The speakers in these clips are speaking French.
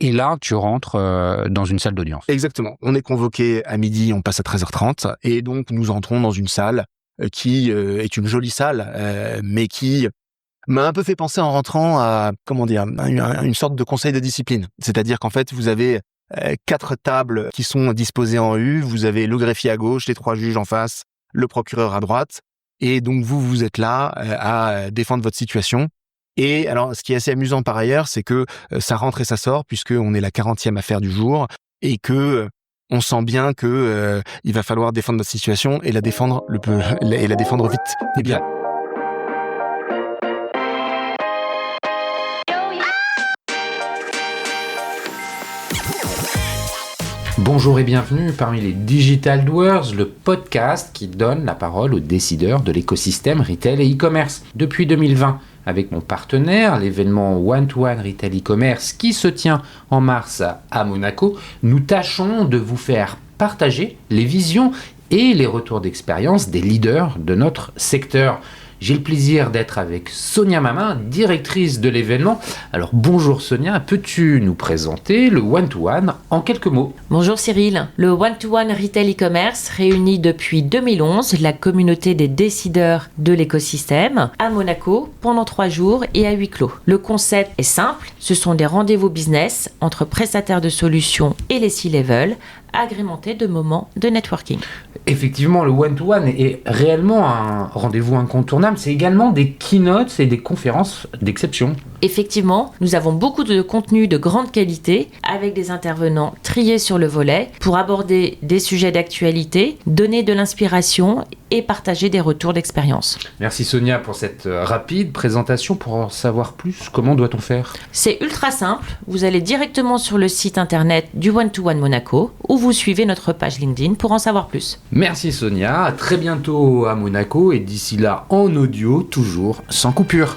Et là, tu rentres dans une salle d'audience. Exactement. On est convoqué à midi, on passe à 13h30, et donc nous entrons dans une salle qui est une jolie salle, mais qui m'a un peu fait penser en rentrant à, une sorte de conseil de discipline. C'est-à-dire qu'en fait, vous avez 4 tables qui sont disposées en U, vous avez le greffier à gauche, les 3 juges en face, le procureur à droite, et donc vous êtes là à défendre votre situation. Et alors, ce qui est assez amusant par ailleurs, c'est que ça rentre et ça sort, puisqu'on est la 40e affaire du jour, et que on sent bien que il va falloir défendre notre situation et la défendre et la défendre vite et bien. Bonjour et bienvenue parmi les Digital Doers, le podcast qui donne la parole aux décideurs de l'écosystème retail et e-commerce. Depuis 2020, avec mon partenaire, l'événement One-to-One Retail e-commerce qui se tient en mars à Monaco, nous tâchons de vous faire partager les visions et les retours d'expérience des leaders de notre secteur. J'ai le plaisir d'être avec Sonia Mamin, directrice de l'événement. Alors bonjour Sonia, peux-tu nous présenter le One-to-One en quelques mots ? Bonjour Cyril, le One-to-One Retail e-commerce réunit depuis 2011 la communauté des décideurs de l'écosystème à Monaco pendant 3 jours et à huis clos. Le concept est simple, ce sont des rendez-vous business entre prestataires de solutions et les C-level, agrémentés de moments de networking. Effectivement, le one-to-one est réellement un rendez-vous incontournable. C'est également des keynotes et des conférences d'exception. Effectivement, nous avons beaucoup de contenu de grande qualité avec des intervenants triés sur le volet pour aborder des sujets d'actualité, donner de l'inspiration et partager des retours d'expérience. Merci Sonia pour cette rapide présentation. Pour en savoir plus, comment doit-on faire ? C'est ultra simple. Vous allez directement sur le site internet du One-to-One Monaco ou vous suivez notre page LinkedIn pour en savoir plus. Merci Sonia, à très bientôt à Monaco et d'ici là en audio, toujours sans coupure.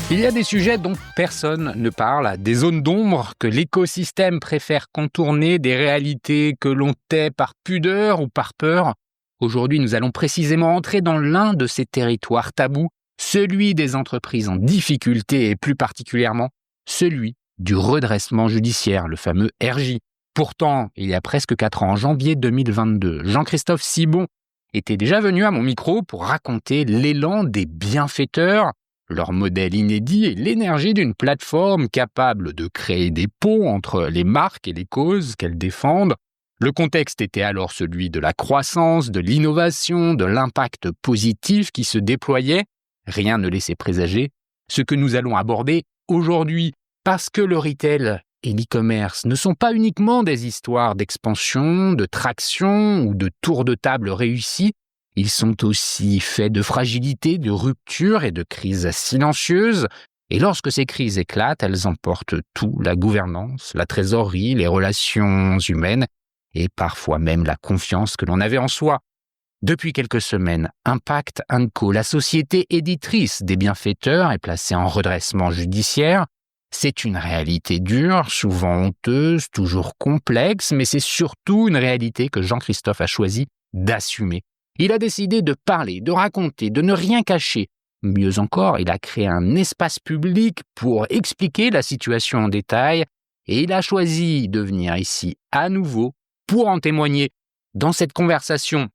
Il y a des sujets dont personne ne parle, des zones d'ombre que l'écosystème préfère contourner, des réalités que l'on tait par pudeur ou par peur. Aujourd'hui, nous allons précisément entrer dans l'un de ces territoires tabous, celui des entreprises en difficulté et plus particulièrement celui du redressement judiciaire, le fameux RJ. Pourtant, il y a presque 4 ans, en janvier 2022, Jean-Christophe Sibon était déjà venu à mon micro pour raconter l'élan des bienfaiteurs, leur modèle inédit et l'énergie d'une plateforme capable de créer des ponts entre les marques et les causes qu'elles défendent. Le contexte était alors celui de la croissance, de l'innovation, de l'impact positif qui se déployait. Rien ne laissait présager ce que nous allons aborder aujourd'hui, parce que le retail et l'e-commerce ne sont pas uniquement des histoires d'expansion, de traction ou de tours de table réussis. Ils sont aussi faits de fragilité, de rupture et de crises silencieuses. Et lorsque ces crises éclatent, elles emportent tout, la gouvernance, la trésorerie, les relations humaines et parfois même la confiance que l'on avait en soi. Depuis quelques semaines, Impact & Co, la société éditrice des bienfaiteurs, est placée en redressement judiciaire. C'est une réalité dure, souvent honteuse, toujours complexe, mais c'est surtout une réalité que Jean-Christophe a choisi d'assumer. Il a décidé de parler, de raconter, de ne rien cacher. Mieux encore, il a créé un espace public pour expliquer la situation en détail et il a choisi de venir ici à nouveau pour en témoigner. Dans cette conversation,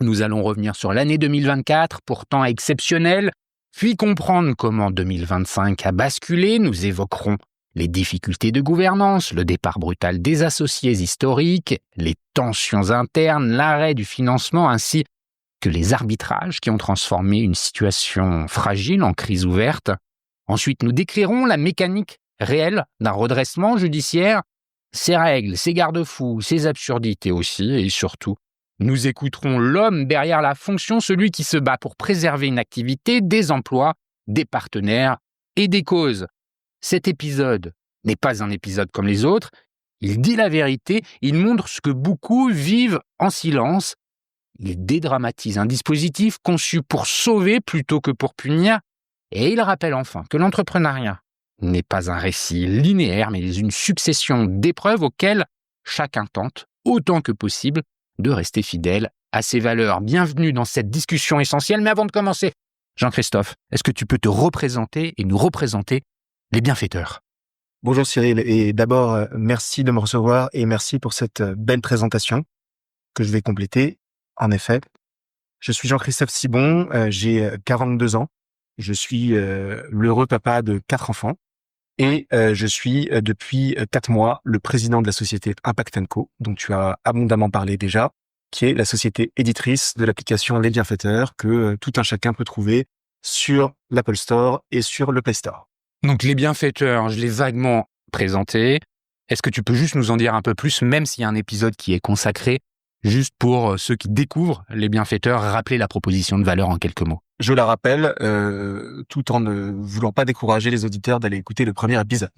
nous allons revenir sur l'année 2024, pourtant exceptionnelle, puis comprendre comment 2025 a basculé. Nous évoquerons les difficultés de gouvernance, le départ brutal des associés historiques, les tensions internes, l'arrêt du financement ainsi que les arbitrages qui ont transformé une situation fragile en crise ouverte. Ensuite, nous décrirons la mécanique réelle d'un redressement judiciaire, ses règles, ses garde-fous, ses absurdités aussi, et surtout, nous écouterons l'homme derrière la fonction, celui qui se bat pour préserver une activité, des emplois, des partenaires et des causes. Cet épisode n'est pas un épisode comme les autres. Il dit la vérité, il montre ce que beaucoup vivent en silence. Il dédramatise un dispositif conçu pour sauver plutôt que pour punir. Et il rappelle enfin que l'entrepreneuriat n'est pas un récit linéaire, mais une succession d'épreuves auxquelles chacun tente, autant que possible, de rester fidèle à ses valeurs. Bienvenue dans cette discussion essentielle. Mais avant de commencer, Jean-Christophe, est-ce que tu peux te représenter et nous représenter les bienfaiteurs ? Bonjour Cyril, et d'abord, merci de me recevoir et merci pour cette belle présentation que je vais compléter. En effet, je suis Jean-Christophe Sibon, j'ai 42 ans, je suis l'heureux papa de 4 enfants et je suis depuis 4 mois le président de la société Impact & Co, dont tu as abondamment parlé déjà, qui est la société éditrice de l'application Les Bienfaiteurs que tout un chacun peut trouver sur l'Apple Store et sur le Play Store. Donc les bienfaiteurs, je l'ai vaguement présenté. Est-ce que tu peux juste nous en dire un peu plus, même s'il y a un épisode qui est consacré, juste pour ceux qui découvrent les bienfaiteurs, rappeler la proposition de valeur en quelques mots? Je la rappelle, tout en ne voulant pas décourager les auditeurs d'aller écouter le premier épisode.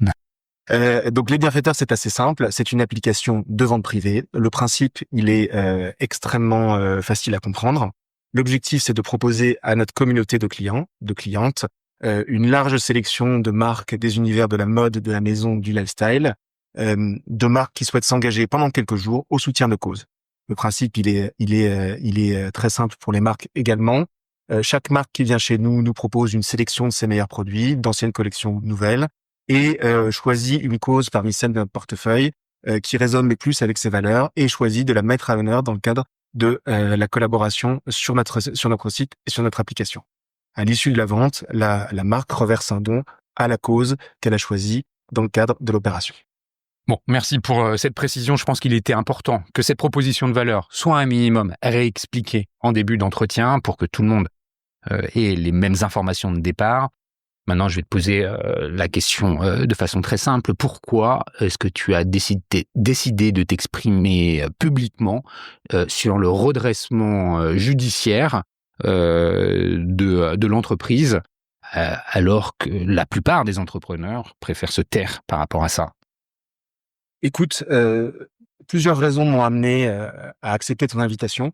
Donc les bienfaiteurs, c'est assez simple. C'est une application de vente privée. Le principe, il est extrêmement facile à comprendre. L'objectif, c'est de proposer à notre communauté de clients, de clientes, une large sélection de marques des univers de la mode, de la maison, du lifestyle, de marques qui souhaitent s'engager pendant quelques jours au soutien de causes. Le principe, il est très simple pour les marques également. Chaque marque qui vient chez nous propose une sélection de ses meilleurs produits, d'anciennes collections nouvelles, et choisit une cause parmi celles de notre portefeuille qui résonne le plus avec ses valeurs et choisit de la mettre à l'honneur dans le cadre de la collaboration sur notre site et sur notre application. À l'issue de la vente, la marque reverse un don à la cause qu'elle a choisie dans le cadre de l'opération. Bon, merci pour cette précision. Je pense qu'il était important que cette proposition de valeur soit un minimum réexpliquée en début d'entretien pour que tout le monde ait les mêmes informations de départ. Maintenant, je vais te poser la question de façon très simple. Pourquoi est-ce que tu as décidé de t'exprimer publiquement sur le redressement judiciaire de l'entreprise, alors que la plupart des entrepreneurs préfèrent se taire par rapport à ça? Écoute, plusieurs raisons m'ont amené à accepter ton invitation.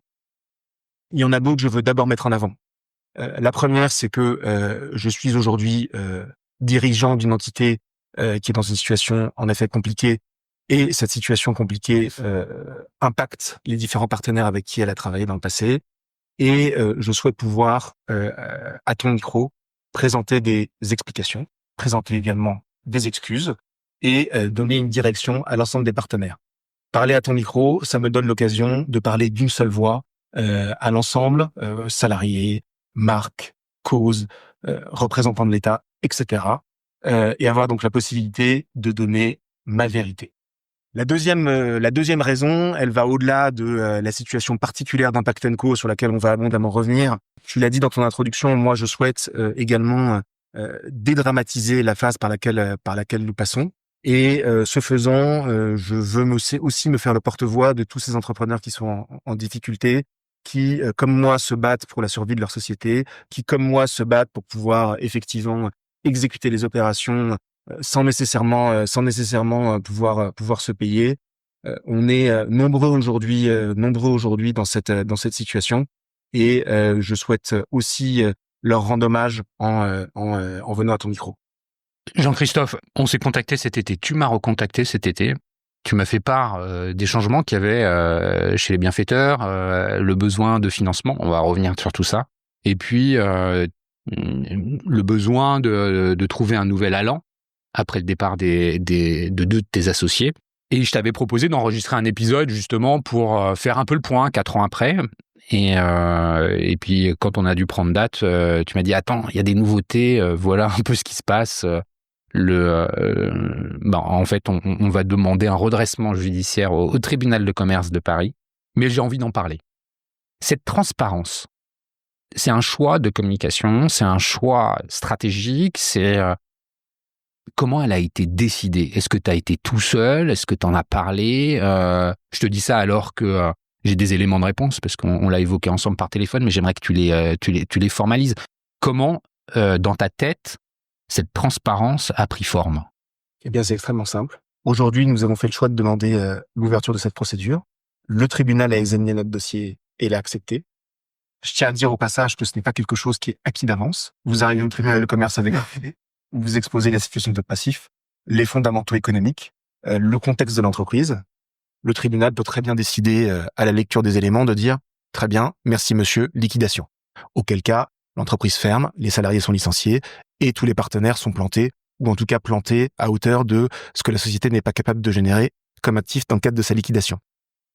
Il y en a d'autres que je veux d'abord mettre en avant. La première, c'est que je suis aujourd'hui dirigeant d'une entité qui est dans une situation en effet compliquée, et cette situation compliquée impacte les différents partenaires avec qui elle a travaillé dans le passé. Et je souhaite pouvoir, à ton micro, présenter des explications, présenter également des excuses et donner une direction à l'ensemble des partenaires. Parler à ton micro, ça me donne l'occasion de parler d'une seule voix à l'ensemble, salariés, marques, causes, représentants de l'État, etc. Et avoir donc la possibilité de donner ma vérité. La deuxième raison, elle va au-delà de la situation particulière d'Impact & Co sur laquelle on va abondamment revenir. Tu l'as dit dans ton introduction, moi je souhaite également dédramatiser la phase par laquelle nous passons. Et ce faisant, je veux aussi me faire le porte-voix de tous ces entrepreneurs qui sont en difficulté, qui, comme moi, se battent pour la survie de leur société, qui, comme moi, se battent pour pouvoir effectivement exécuter les opérations sans nécessairement pouvoir se payer. On est nombreux aujourd'hui dans cette situation, et je souhaite aussi leur rendre hommage en venant à ton micro. Jean-Christophe, on s'est contacté cet été, tu m'as recontacté cet été, tu m'as fait part des changements qu'il y avait chez les bienfaiteurs, le besoin de financement, on va revenir sur tout ça, et puis le besoin de trouver un nouvel allant après le départ de deux de tes associés. Et je t'avais proposé d'enregistrer un épisode justement pour faire un peu le point 4 ans après. Et puis quand on a dû prendre date, tu m'as dit attends, il y a des nouveautés, voilà un peu ce qui se passe. En fait, on va demander un redressement judiciaire au tribunal de commerce de Paris. Mais j'ai envie d'en parler. Cette transparence, c'est un choix de communication, c'est un choix stratégique, c'est comment elle a été décidée? Est-ce que tu as été tout seul? Est-ce que tu en as parlé? Je te dis ça alors que j'ai des éléments de réponse parce qu'on l'a évoqué ensemble par téléphone, mais j'aimerais que tu les formalises. Comment, dans ta tête, cette transparence a pris forme? Eh bien, c'est extrêmement simple. Aujourd'hui, nous avons fait le choix de demander l'ouverture de cette procédure. Le tribunal a examiné notre dossier et l'a accepté. Je tiens à dire au passage que ce n'est pas quelque chose qui est acquis d'avance. Vous arrivez au tribunal de commerce avec un filet, vous exposez la situation de votre passif, les fondamentaux économiques, le contexte de l'entreprise. Le tribunal peut très bien décider, à la lecture des éléments, de dire « Très bien, merci monsieur, liquidation ». Auquel cas, l'entreprise ferme, les salariés sont licenciés et tous les partenaires sont plantés ou en tout cas planté à hauteur de ce que la société n'est pas capable de générer comme actif dans le cadre de sa liquidation.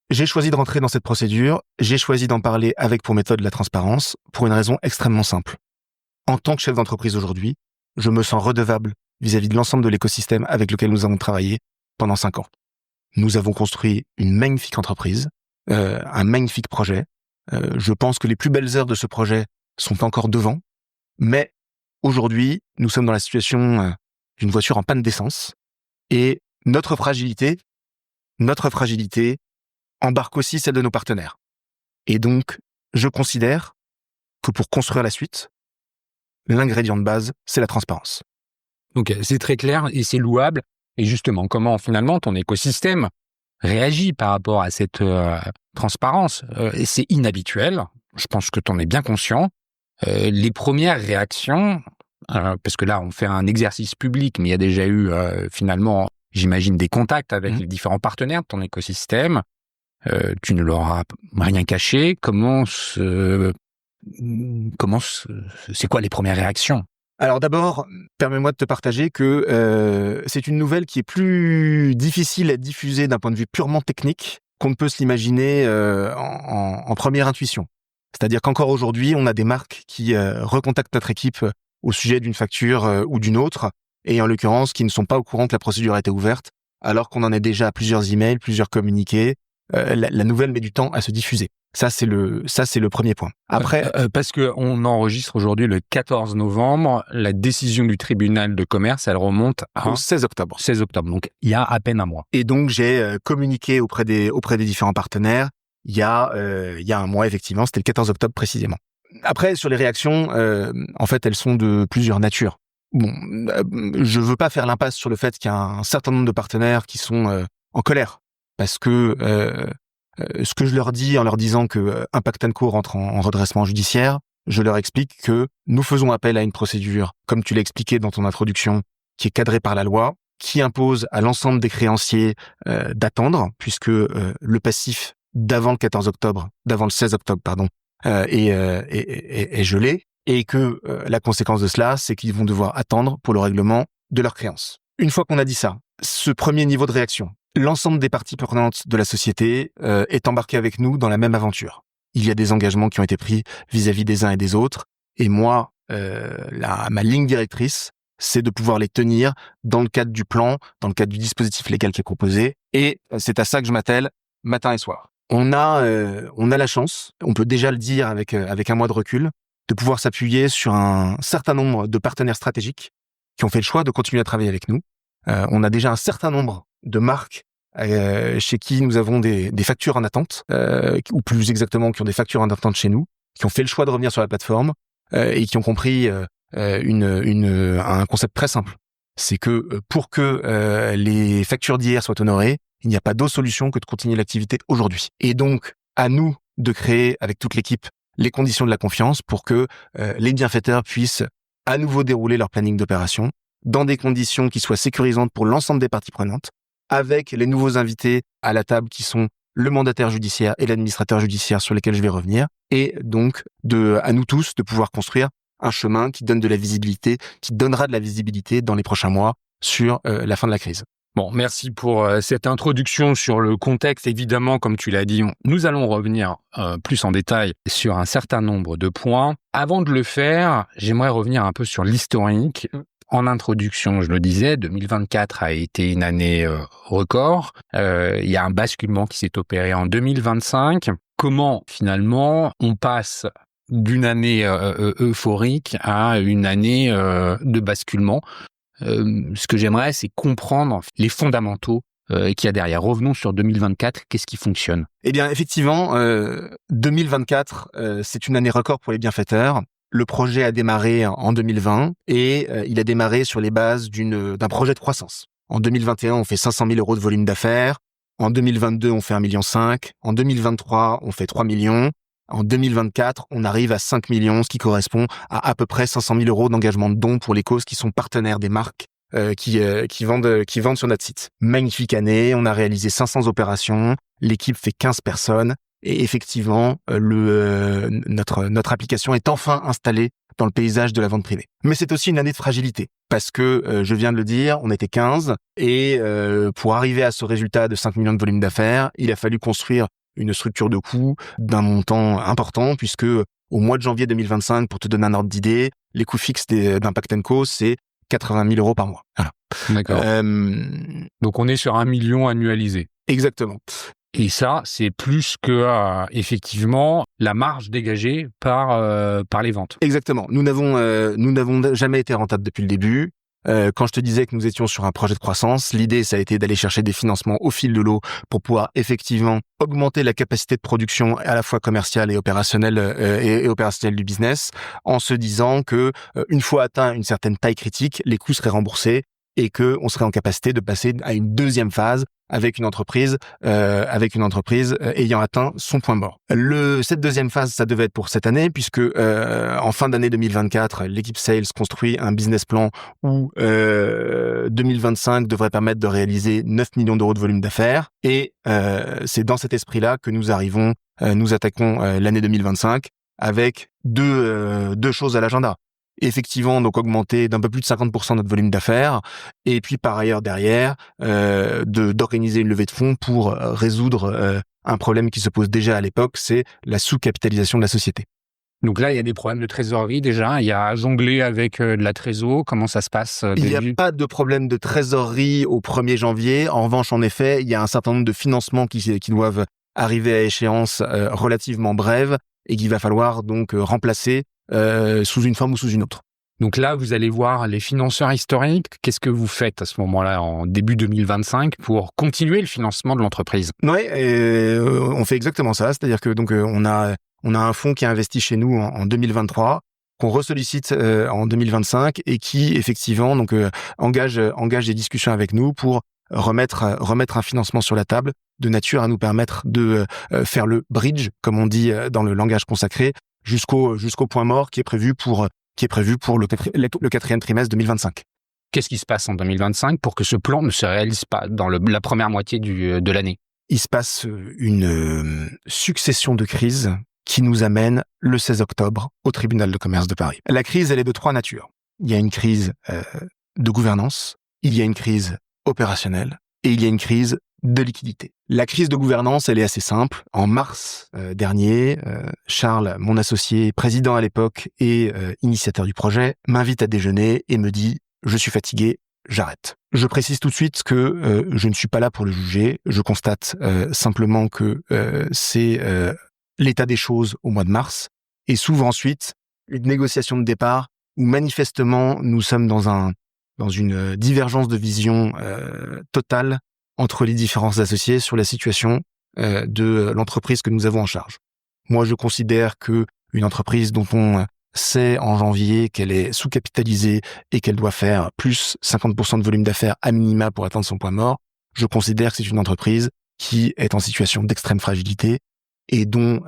J'ai choisi de rentrer dans cette procédure, j'ai choisi d'en parler avec pour méthode la transparence, pour une raison extrêmement simple. En tant que chef d'entreprise aujourd'hui, je me sens redevable vis-à-vis de l'ensemble de l'écosystème avec lequel nous avons travaillé pendant 5 ans. Nous avons construit une magnifique entreprise, un magnifique projet. Je pense que les plus belles heures de ce projet sont encore devant, mais aujourd'hui, nous sommes dans la situation d'une voiture en panne d'essence et notre fragilité embarque aussi celle de nos partenaires. Et donc, je considère que pour construire la suite, l'ingrédient de base, c'est la transparence. Ok, c'est très clair et c'est louable. Et justement, comment finalement ton écosystème réagit par rapport à cette transparence et c'est inhabituel, je pense que tu en es bien conscient. Les premières réactions, parce que là on fait un exercice public, mais il y a déjà eu finalement, j'imagine, des contacts avec les différents partenaires de ton écosystème. Tu ne leur as rien caché. C'est quoi les premières réactions ? Alors d'abord, permets-moi de te partager que c'est une nouvelle qui est plus difficile à diffuser d'un point de vue purement technique qu'on ne peut se l'imaginer en première intuition. C'est-à-dire qu'encore aujourd'hui, on a des marques qui recontactent notre équipe au sujet d'une facture ou d'une autre, et en l'occurrence, qui ne sont pas au courant que la procédure a été ouverte, alors qu'on en est déjà à plusieurs emails, plusieurs communiqués. La nouvelle met du temps à se diffuser. Ça, c'est le premier point. Après, parce que on enregistre aujourd'hui le 14 novembre, la décision du tribunal de commerce, elle remonte au 16 octobre. 16 octobre, donc il y a à peine un mois. Et donc, j'ai communiqué auprès des différents partenaires il y a un mois, effectivement, c'était le 14 octobre précisément. Après, sur les réactions, en fait, elles sont de plusieurs natures. Bon, je veux pas faire l'impasse sur le fait qu'il y a un certain nombre de partenaires qui sont en colère, parce que ce que je leur dis en leur disant que Impact & Co rentre en redressement judiciaire, je leur explique que nous faisons appel à une procédure, comme tu l'as expliqué dans ton introduction, qui est cadrée par la loi, qui impose à l'ensemble des créanciers d'attendre, puisque le passif d'avant le 16 octobre, est gelé, et que la conséquence de cela, c'est qu'ils vont devoir attendre pour le règlement de leurs créances. Une fois qu'on a dit ça, ce premier niveau de réaction, l'ensemble des parties prenantes de la société est embarqué avec nous dans la même aventure. Il y a des engagements qui ont été pris vis-à-vis des uns et des autres, et moi, ma ligne directrice, c'est de pouvoir les tenir dans le cadre du plan, dans le cadre du dispositif légal qui est proposé, et c'est à ça que je m'attelle matin et soir. On a la chance, on peut déjà le dire avec un mois de recul, de pouvoir s'appuyer sur un certain nombre de partenaires stratégiques qui ont fait le choix de continuer à travailler avec nous. On a déjà un certain nombre de marques chez qui nous avons des factures en attente, ou plus exactement qui ont des factures en attente chez nous, qui ont fait le choix de revenir sur la plateforme et qui ont compris un concept très simple. C'est que pour que les factures d'hier soient honorées, il n'y a pas d'autre solution que de continuer l'activité aujourd'hui. Et donc, à nous de créer avec toute l'équipe les conditions de la confiance pour que les bienfaiteurs puissent à nouveau dérouler leur planning d'opération dans des conditions qui soient sécurisantes pour l'ensemble des parties prenantes, avec les nouveaux invités à la table qui sont le mandataire judiciaire et l'administrateur judiciaire sur lesquels je vais revenir, et donc à nous tous de pouvoir construire un chemin qui donne de la visibilité, qui donnera de la visibilité dans les prochains mois sur la fin de la crise. Bon, merci pour cette introduction sur le contexte. Évidemment, comme tu l'as dit, nous allons revenir plus en détail sur un certain nombre de points. Avant de le faire, j'aimerais revenir un peu sur l'historique. En introduction, je le disais, 2024 a été une année record. Il y a un basculement qui s'est opéré en 2025. Comment, finalement, on passe d'une année euphorique à une année de basculement? Ce que j'aimerais, c'est comprendre les fondamentaux qu'il y a derrière. Revenons sur 2024, qu'est-ce qui fonctionne ? Eh bien, effectivement, 2024, c'est une année record pour les bienfaiteurs. Le projet a démarré en 2020 et il a démarré sur les bases d'un projet de croissance. En 2021, on fait 500 000 euros de volume d'affaires. En 2022, on fait 1,5 million. En 2023, on fait 3 millions. En 2024, on arrive à 5 millions, ce qui correspond à peu près 500 000 euros d'engagement de dons pour les causes qui sont partenaires des marques qui vendent sur notre site. Magnifique année, on a réalisé 500 opérations, l'équipe fait 15 personnes et effectivement, notre application est enfin installée dans le paysage de la vente privée. Mais c'est aussi une année de fragilité parce que, je viens de le dire, on était 15 et pour arriver à ce résultat de 5 millions de volume d'affaires, il a fallu construire une structure de coûts d'un montant important puisque au mois de janvier 2025, pour te donner un ordre d'idée, les coûts fixes d'Impact & Co, c'est 80 000 euros par mois. Voilà. D'accord. Donc on est sur 1 million annualisé. Exactement. Et ça, c'est plus que effectivement la marge dégagée par les ventes. Exactement. Nous n'avons jamais été rentables depuis le début. Quand je te disais que nous étions sur un projet de croissance, l'idée, ça a été d'aller chercher des financements au fil de l'eau pour pouvoir effectivement augmenter la capacité de production à la fois commerciale et opérationnelle et opérationnelle du business, en se disant que une fois atteint une certaine taille critique, les coûts seraient remboursés et que on serait en capacité de passer à une deuxième phase avec une entreprise ayant atteint son point mort. Cette deuxième phase, ça devait être pour cette année, puisque en fin d'année 2024, l'équipe Sales construit un business plan où 2025 devrait permettre de réaliser 9 millions d'euros de volume d'affaires. Et c'est dans cet esprit-là que nous attaquons l'année 2025 avec deux choses à l'agenda. Effectivement, donc augmenter d'un peu plus de 50% notre volume d'affaires, et puis par ailleurs derrière d'organiser une levée de fonds pour résoudre un problème qui se pose déjà à l'époque, c'est la sous-capitalisation de la société. Donc là, il y a des problèmes de trésorerie déjà, il y a à jongler avec de la trésor, comment ça se passe Il n'y a pas de problème de trésorerie au 1er janvier. En revanche, en effet, il y a un certain nombre de financements qui doivent arriver à échéance relativement brève et qu'il va falloir donc remplacer sous une forme ou sous une autre. Donc là, vous allez voir les financeurs historiques. Qu'est-ce que vous faites à ce moment-là, en début 2025, pour continuer le financement de l'entreprise ? Oui, on fait exactement ça. C'est-à-dire que donc on a un fonds qui a investi chez nous en 2023, qu'on ressollicite en 2025 et qui effectivement donc engage des discussions avec nous pour remettre un financement sur la table de nature à nous permettre de faire le bridge, comme on dit dans le langage consacré, jusqu'au point mort qui est prévu pour le quatrième trimestre 2025. Qu'est-ce qui se passe en 2025 pour que ce plan ne se réalise pas dans la première moitié de l'année ? Il se passe une succession de crises qui nous amène le 16 octobre au tribunal de commerce de Paris. La crise, elle est de 3 natures. Il y a une crise de gouvernance, il y a une crise opérationnelle et il y a une crise de liquidité. La crise de gouvernance, elle est assez simple. En mars dernier, Charles, mon associé, président à l'époque et initiateur du projet, m'invite à déjeuner et me dit « Je suis fatigué, j'arrête ». Je précise tout de suite que je ne suis pas là pour le juger. Je constate simplement que c'est l'état des choses au mois de mars et s'ouvre ensuite une négociation de départ où manifestement nous sommes dans une divergence de vision totale entre les différents associés sur la situation de l'entreprise que nous avons en charge. Moi, je considère que une entreprise dont on sait en janvier qu'elle est sous-capitalisée et qu'elle doit faire plus 50% de volume d'affaires à minima pour atteindre son point mort, je considère que c'est une entreprise qui est en situation d'extrême fragilité et dont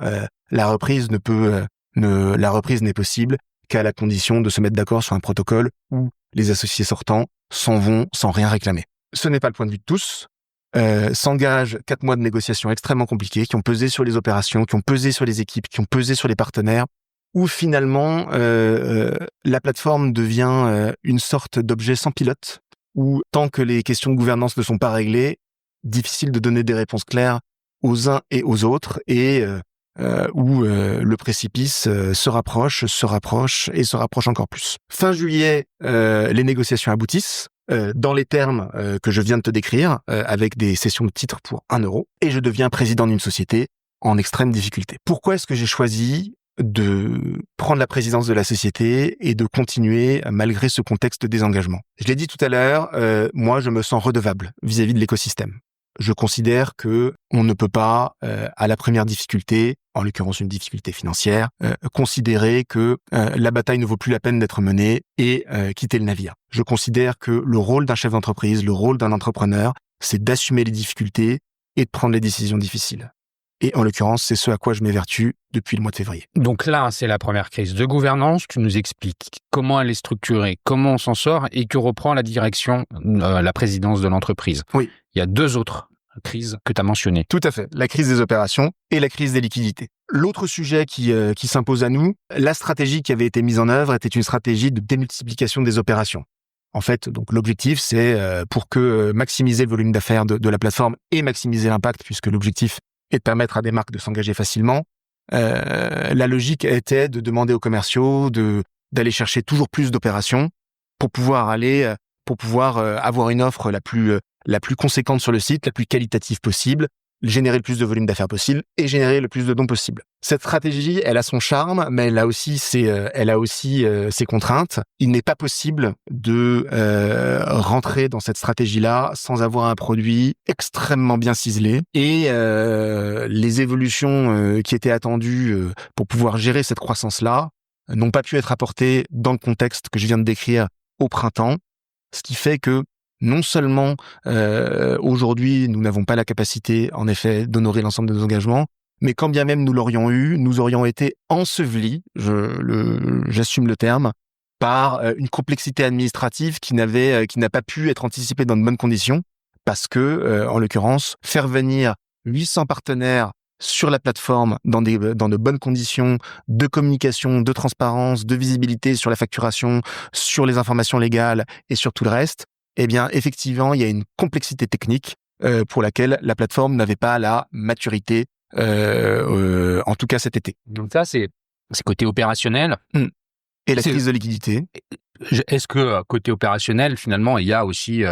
la reprise n'est possible qu'à la condition de se mettre d'accord sur un protocole où les associés sortants s'en vont sans rien réclamer. Ce n'est pas le point de vue de tous. S'engagent 4 mois de négociations extrêmement compliquées qui ont pesé sur les opérations, qui ont pesé sur les équipes, qui ont pesé sur les partenaires, où finalement la plateforme devient une sorte d'objet sans pilote, où tant que les questions de gouvernance ne sont pas réglées, difficile de donner des réponses claires aux uns et aux autres, et où le précipice se rapproche encore plus. Fin juillet, les négociations aboutissent. Dans les termes que je viens de te décrire, avec des cessions de titres pour 1 euro, et je deviens président d'une société en extrême difficulté. Pourquoi est-ce que j'ai choisi de prendre la présidence de la société et de continuer malgré ce contexte de désengagement ? Je l'ai dit tout à l'heure, moi je me sens redevable vis-à-vis de l'écosystème. Je considère que on ne peut pas, à la première difficulté, en l'occurrence une difficulté financière, considérer que la bataille ne vaut plus la peine d'être menée et quitter le navire. Je considère que le rôle d'un chef d'entreprise, le rôle d'un entrepreneur, c'est d'assumer les difficultés et de prendre les décisions difficiles. Et en l'occurrence, c'est ce à quoi je m'évertue depuis le mois de février. Donc là, c'est la première crise de gouvernance. Tu nous expliques comment elle est structurée, comment on s'en sort et que reprend la direction, la présidence de l'entreprise. Oui. Il y a 2 autres crise que tu as mentionnée. Tout à fait. La crise des opérations et la crise des liquidités. L'autre sujet qui s'impose à nous, la stratégie qui avait été mise en œuvre était une stratégie de démultiplication des opérations. En fait, donc l'objectif, c'est pour que maximiser le volume d'affaires de la plateforme et maximiser l'impact, puisque l'objectif est de permettre à des marques de s'engager facilement. La logique était de demander aux commerciaux d'aller chercher toujours plus d'opérations pour pouvoir avoir une offre la plus conséquente sur le site, la plus qualitative possible, générer le plus de volume d'affaires possible et générer le plus de dons possible. Cette stratégie, elle a son charme, mais elle a aussi ses contraintes. Il n'est pas possible de rentrer dans cette stratégie-là sans avoir un produit extrêmement bien ciselé. Et les évolutions qui étaient attendues pour pouvoir gérer cette croissance-là n'ont pas pu être apportées dans le contexte que je viens de décrire au printemps, ce qui fait que non seulement aujourd'hui nous n'avons pas la capacité en effet d'honorer l'ensemble de nos engagements, mais quand bien même nous l'aurions eu, nous aurions été ensevelis, j'assume le terme, par une complexité administrative qui n'a pas pu être anticipée dans de bonnes conditions, parce que en l'occurrence faire venir 800 partenaires sur la plateforme dans de bonnes conditions de communication, de transparence, de visibilité sur la facturation, sur les informations légales et sur tout le reste, eh bien, effectivement, il y a une complexité technique pour laquelle la plateforme n'avait pas la maturité, en tout cas cet été. Donc ça, c'est côté opérationnel. Et la crise de liquidité. Est-ce que côté opérationnel, finalement, il y a aussi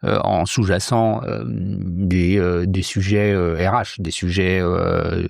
en sous-jacent des sujets RH, des sujets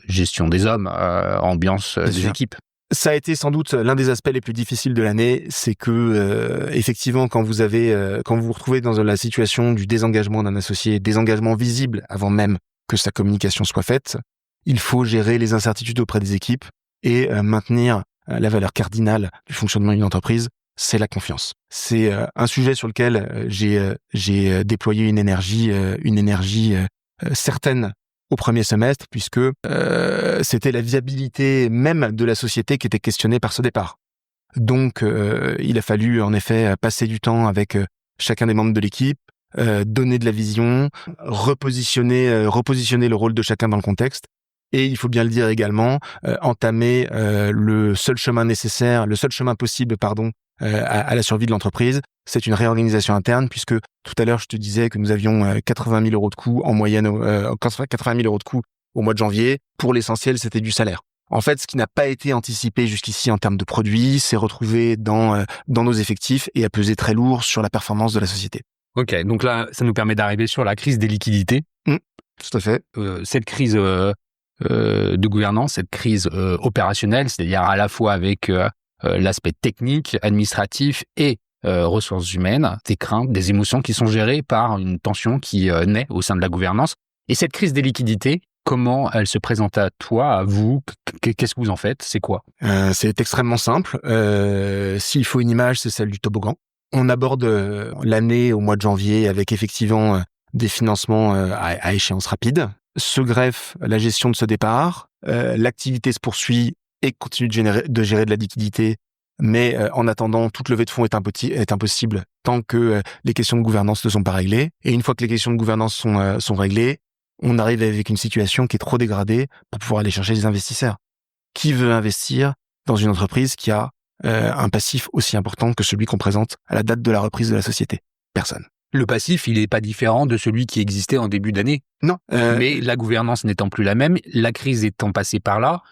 gestion des hommes, ambiance des équipes? Ça a été sans doute l'un des aspects les plus difficiles de l'année, c'est que effectivement quand vous vous retrouvez dans la situation du désengagement d'un associé, désengagement visible avant même que sa communication soit faite, il faut gérer les incertitudes auprès des équipes et maintenir la valeur cardinale du fonctionnement d'une entreprise, c'est la confiance. C'est un sujet sur lequel j'ai déployé une énergie certaine au premier semestre, puisque c'était la viabilité même de la société qui était questionnée par ce départ. Donc, il a fallu en effet passer du temps avec chacun des membres de l'équipe, donner de la vision, repositionner le rôle de chacun dans le contexte, et il faut bien le dire également, entamer le seul chemin possible, à la survie de l'entreprise. C'est une réorganisation interne, puisque tout à l'heure, je te disais que nous avions 80 000 euros de coûts en moyenne, 80 000 euros de coûts au mois de janvier. Pour l'essentiel, c'était du salaire. En fait, ce qui n'a pas été anticipé jusqu'ici en termes de produits, s'est retrouvé dans nos effectifs et a pesé très lourd sur la performance de la société. Ok, donc là, ça nous permet d'arriver sur la crise des liquidités. Tout à fait. Cette crise de gouvernance, cette crise opérationnelle, c'est-à-dire à la fois avec l'aspect technique, administratif et ressources humaines, des craintes, des émotions qui sont gérées par une tension qui naît au sein de la gouvernance. Et cette crise des liquidités, comment elle se présente à toi, à vous? Qu'est-ce que vous en faites? C'est quoi? C'est extrêmement simple. S'il faut une image, c'est celle du toboggan. On aborde l'année au mois de janvier avec effectivement des financements à échéance rapide. Se greffe la gestion de ce départ. L'activité se poursuit et continue de gérer de la liquidité. Mais en attendant, toute levée de fonds est impossible tant que les questions de gouvernance ne sont pas réglées. Et une fois que les questions de gouvernance sont réglées, on arrive avec une situation qui est trop dégradée pour pouvoir aller chercher des investisseurs. Qui veut investir dans une entreprise qui a un passif aussi important que celui qu'on présente à la date de la reprise de la société? Personne. Le passif, il n'est pas différent de celui qui existait en début d'année. Non. Mais la gouvernance n'étant plus la même, la crise étant passée par là,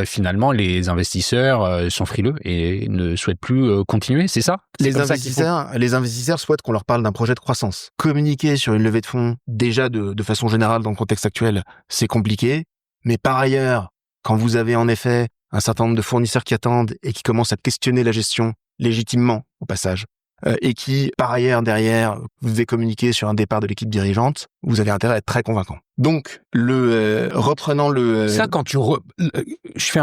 finalement, les investisseurs sont frileux et ne souhaitent plus continuer, c'est ça? Les investisseurs souhaitent qu'on leur parle d'un projet de croissance. Communiquer sur une levée de fonds, déjà de façon générale dans le contexte actuel, c'est compliqué. Mais par ailleurs, quand vous avez en effet un certain nombre de fournisseurs qui attendent et qui commencent à questionner la gestion, légitimement au passage, et qui, par ailleurs, derrière, vous devez communiquer sur un départ de l'équipe dirigeante, vous avez intérêt à être très convaincant. Donc, reprenant le... Ça, quand je fais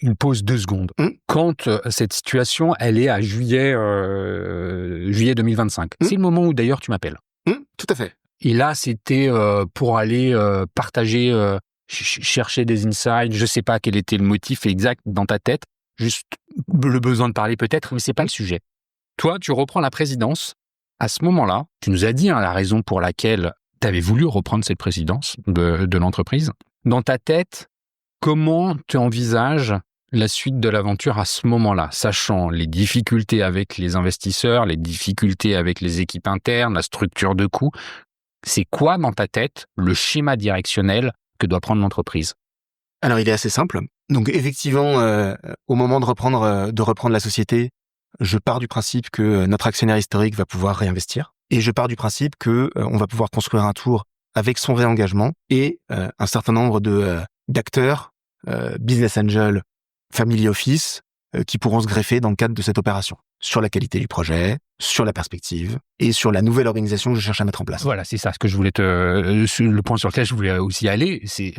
une pause 2 secondes. Quand cette situation, elle est à juillet 2025. C'est le moment où, d'ailleurs, tu m'appelles. Tout à fait. Et là, c'était pour aller partager, chercher des insights. Je sais pas quel était le motif exact dans ta tête. Juste le besoin de parler peut-être, mais c'est pas le sujet. Toi, tu reprends la présidence. À ce moment-là, tu nous as dit la raison pour laquelle tu avais voulu reprendre cette présidence de l'entreprise. Dans ta tête, comment tu envisages la suite de l'aventure à ce moment-là, sachant les difficultés avec les investisseurs, les difficultés avec les équipes internes, la structure de coûts? C'est quoi dans ta tête le schéma directionnel que doit prendre l'entreprise? Alors, il est assez simple. Donc, effectivement, au moment de reprendre la société, je pars du principe que notre actionnaire historique va pouvoir réinvestir. Et je pars du principe que on va pouvoir construire un tour avec son réengagement et un certain nombre d'acteurs, business angels, family office, qui pourront se greffer dans le cadre de cette opération, sur la qualité du projet, sur la perspective et sur la nouvelle organisation que je cherche à mettre en place. Voilà, c'est ça ce que je voulais le point sur lequel je voulais aussi aller, c'est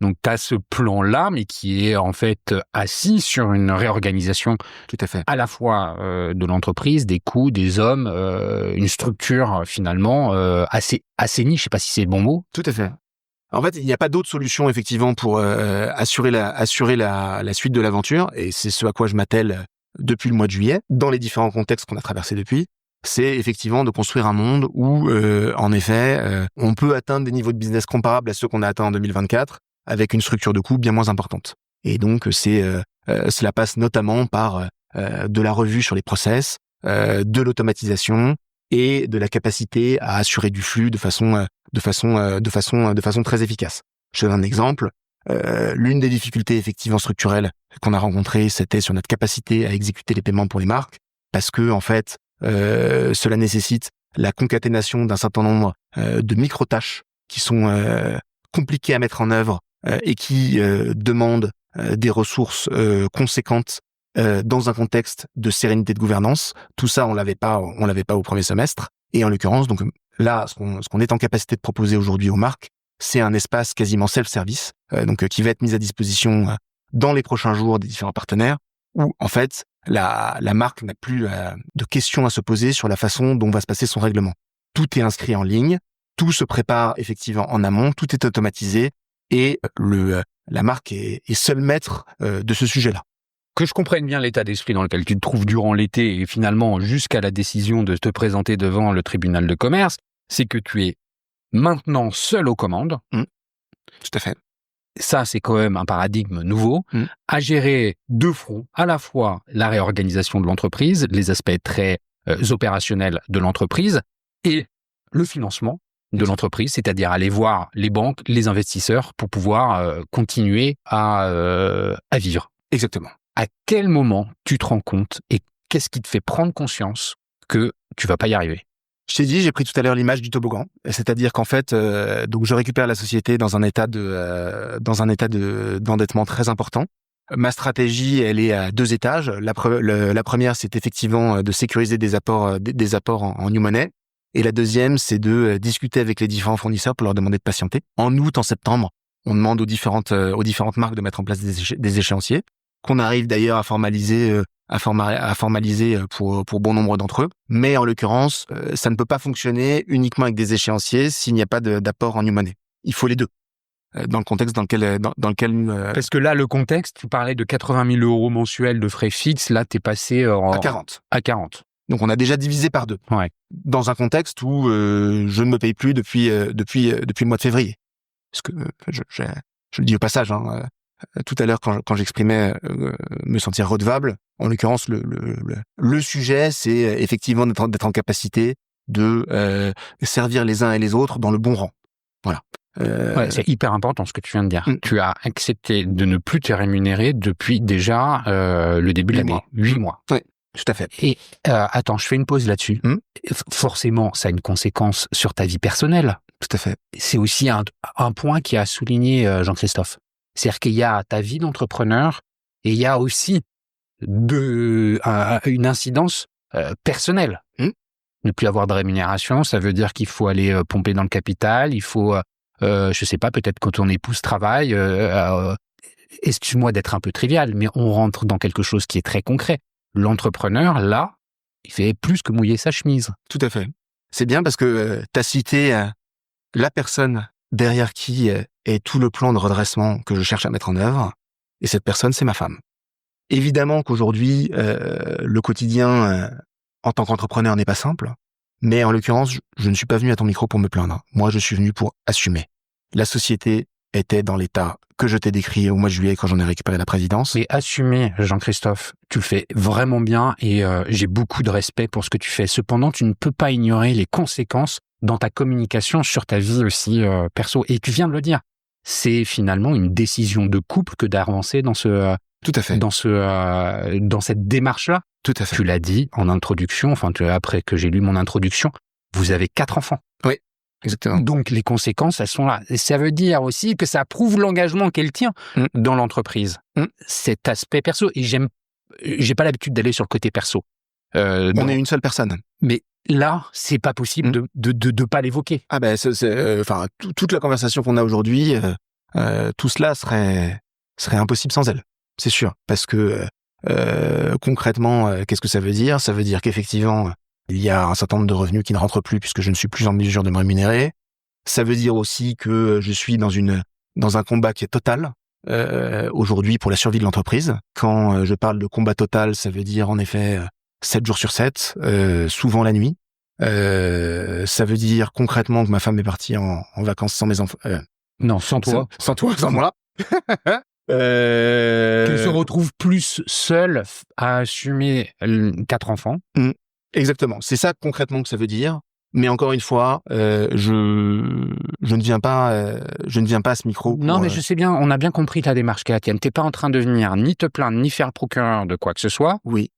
donc tu as ce plan-là, mais qui est en fait assis sur une réorganisation Tout à fait. à la fois de l'entreprise, des coûts, des hommes, une structure finalement assez assainie, je sais pas si c'est le bon mot. Tout à fait. En fait, il n'y a pas d'autre solution effectivement pour assurer la suite de l'aventure, et c'est ce à quoi je m'attelle depuis le mois de juillet, dans les différents contextes qu'on a traversés depuis. C'est effectivement de construire un monde où, en effet, on peut atteindre des niveaux de business comparables à ceux qu'on a atteints en 2024, avec une structure de coût bien moins importante. Et donc, cela passe notamment par de la revue sur les process, de l'automatisation et de la capacité à assurer du flux de façon très efficace. Je donne un exemple. L'une des difficultés effectivement structurelles qu'on a rencontrées, c'était sur notre capacité à exécuter les paiements pour les marques, parce que en fait, cela nécessite la concaténation d'un certain nombre de micro-tâches qui sont compliquées à mettre en œuvre et qui demandent des ressources conséquentes dans un contexte de sérénité de gouvernance. Tout ça, on l'avait pas au premier semestre. Et en l'occurrence, donc là, ce qu'on est en capacité de proposer aujourd'hui aux marques, c'est un espace quasiment self-service, qui va être mis à disposition dans les prochains jours des différents partenaires, où en fait la marque n'a plus de questions à se poser sur la façon dont va se passer son règlement. Tout est inscrit en ligne, tout se prépare effectivement en amont, tout est automatisé, et la marque est seule maître de ce sujet-là. Que je comprenne bien l'état d'esprit dans lequel tu te trouves durant l'été et finalement jusqu'à la décision de te présenter devant le tribunal de commerce, c'est que tu es maintenant seul aux commandes. Tout à fait. Ça, c'est quand même un paradigme nouveau, à gérer de front à la fois la réorganisation de l'entreprise, les aspects très opérationnels de l'entreprise et le financement de l'entreprise, c'est-à-dire aller voir les banques, les investisseurs pour pouvoir continuer à vivre. Exactement. À quel moment tu te rends compte et qu'est-ce qui te fait prendre conscience que tu vas pas y arriver? Je t'ai dit, j'ai pris tout à l'heure l'image du toboggan, c'est-à-dire qu'en fait, donc je récupère la société dans un état d'endettement très important. Ma stratégie, elle est à 2 étages. La première, c'est effectivement de sécuriser des apports en new money, et la deuxième, c'est de discuter avec les différents fournisseurs pour leur demander de patienter. En août, en septembre, on demande aux différentes marques de mettre en place des échéanciers, qu'on arrive d'ailleurs à formaliser pour bon nombre d'entre eux. Mais en l'occurrence, ça ne peut pas fonctionner uniquement avec des échéanciers s'il n'y a pas d'apport en new money. Il faut les deux. Dans le contexte dans lequel Parce que là, le contexte, tu parlais de 80 000 euros mensuels de frais fixes, là, t'es passé à 40. À 40. Donc, on a déjà divisé par 2. Ouais. Dans un contexte où je ne me paye plus depuis le mois de février. Parce que je le dis au passage, tout à l'heure quand j'exprimais me sentir redevable, en l'occurrence le sujet, c'est effectivement d'être en capacité de servir les uns et les autres dans le bon rang. Voilà. C'est hyper important ce que tu viens de dire. Tu as accepté de ne plus te rémunérer depuis déjà le début de l'année. 8 mois. Oui, tout à fait. Et attends, je fais une pause là-dessus. Forcément, ça a une conséquence sur ta vie personnelle. Tout à fait. C'est aussi un point qui a souligné Jean-Christophe. C'est-à-dire qu'il y a ta vie d'entrepreneur et il y a aussi une incidence personnelle. Ne plus avoir de rémunération, ça veut dire qu'il faut aller pomper dans le capital, il faut, je sais pas, peut-être quand ton épouse travaille, excuse-moi d'être un peu trivial, mais on rentre dans quelque chose qui est très concret. L'entrepreneur, là, il fait plus que mouiller sa chemise. Tout à fait. C'est bien parce que tu as cité la personne derrière qui est tout le plan de redressement que je cherche à mettre en œuvre. Et cette personne, c'est ma femme. Évidemment qu'aujourd'hui, le quotidien en tant qu'entrepreneur n'est pas simple, Mais en l'occurrence, je ne suis pas venu à ton micro pour me plaindre. Moi, je suis venu pour assumer. La société était dans l'état que je t'ai décrit au mois de juillet quand j'en ai récupéré la présidence. Mais assumer, Jean-Christophe, tu le fais vraiment bien et j'ai beaucoup de respect pour ce que tu fais. Cependant, tu ne peux pas ignorer les conséquences dans ta communication sur ta vie aussi perso. Et tu viens de le dire, c'est finalement une décision de couple que d'avancer dans Tout à fait. dans cette démarche-là. Tout à fait. Tu l'as dit en introduction, après que j'ai lu mon introduction, vous avez 4 enfants. Oui, exactement. Donc les conséquences, elles sont là. Et ça veut dire aussi que ça prouve l'engagement qu'elle tient dans l'entreprise. Cet aspect perso. Et j'ai pas l'habitude d'aller sur le côté perso. On est une seule personne. Mais là, c'est pas possible de pas l'évoquer. Ah ben, toute la conversation qu'on a aujourd'hui, tout cela serait impossible sans elle. C'est sûr. Parce que concrètement, qu'est-ce que ça veut dire ? Ça veut dire qu'effectivement, il y a un certain nombre de revenus qui ne rentrent plus puisque je ne suis plus en mesure de me rémunérer. Ça veut dire aussi que je suis dans un combat qui est total aujourd'hui pour la survie de l'entreprise. Quand je parle de combat total, ça veut dire en effet 7 jours sur 7, souvent la nuit. Ça veut dire concrètement que ma femme est partie en vacances sans mes enfants. Non, sans toi. Sans toi, sans moi. Qu'elle se retrouve plus seule à assumer 4 enfants. Exactement. C'est ça concrètement que ça veut dire. Mais encore une fois, je ne viens pas à ce micro. Non, mais je sais bien, on a bien compris ta démarche qui est la tienne. T'es pas en train de venir ni te plaindre, ni faire procureur de quoi que ce soit. Oui.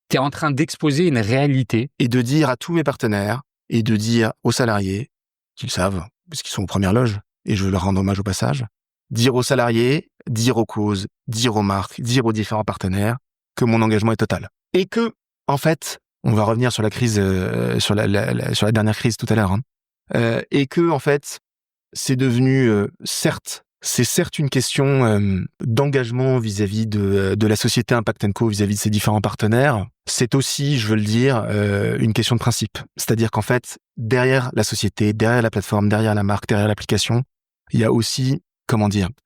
T'es en train d'exposer une réalité. Et de dire à tous mes partenaires, et de dire aux salariés, qu'ils savent, parce qu'ils sont aux premières loges, et je veux leur rendre hommage au passage, dire aux salariés, dire aux causes, dire aux marques, dire aux différents partenaires que mon engagement est total. Et que, en fait, on va revenir sur la crise, sur la dernière crise tout à l'heure, et que, en fait, c'est devenu, c'est certes une question d'engagement vis-à-vis de la société Impact & Co, vis-à-vis de ses différents partenaires. C'est aussi, je veux le dire, une question de principe. C'est-à-dire qu'en fait, derrière la société, derrière la plateforme, derrière la marque, derrière l'application, il y a aussi,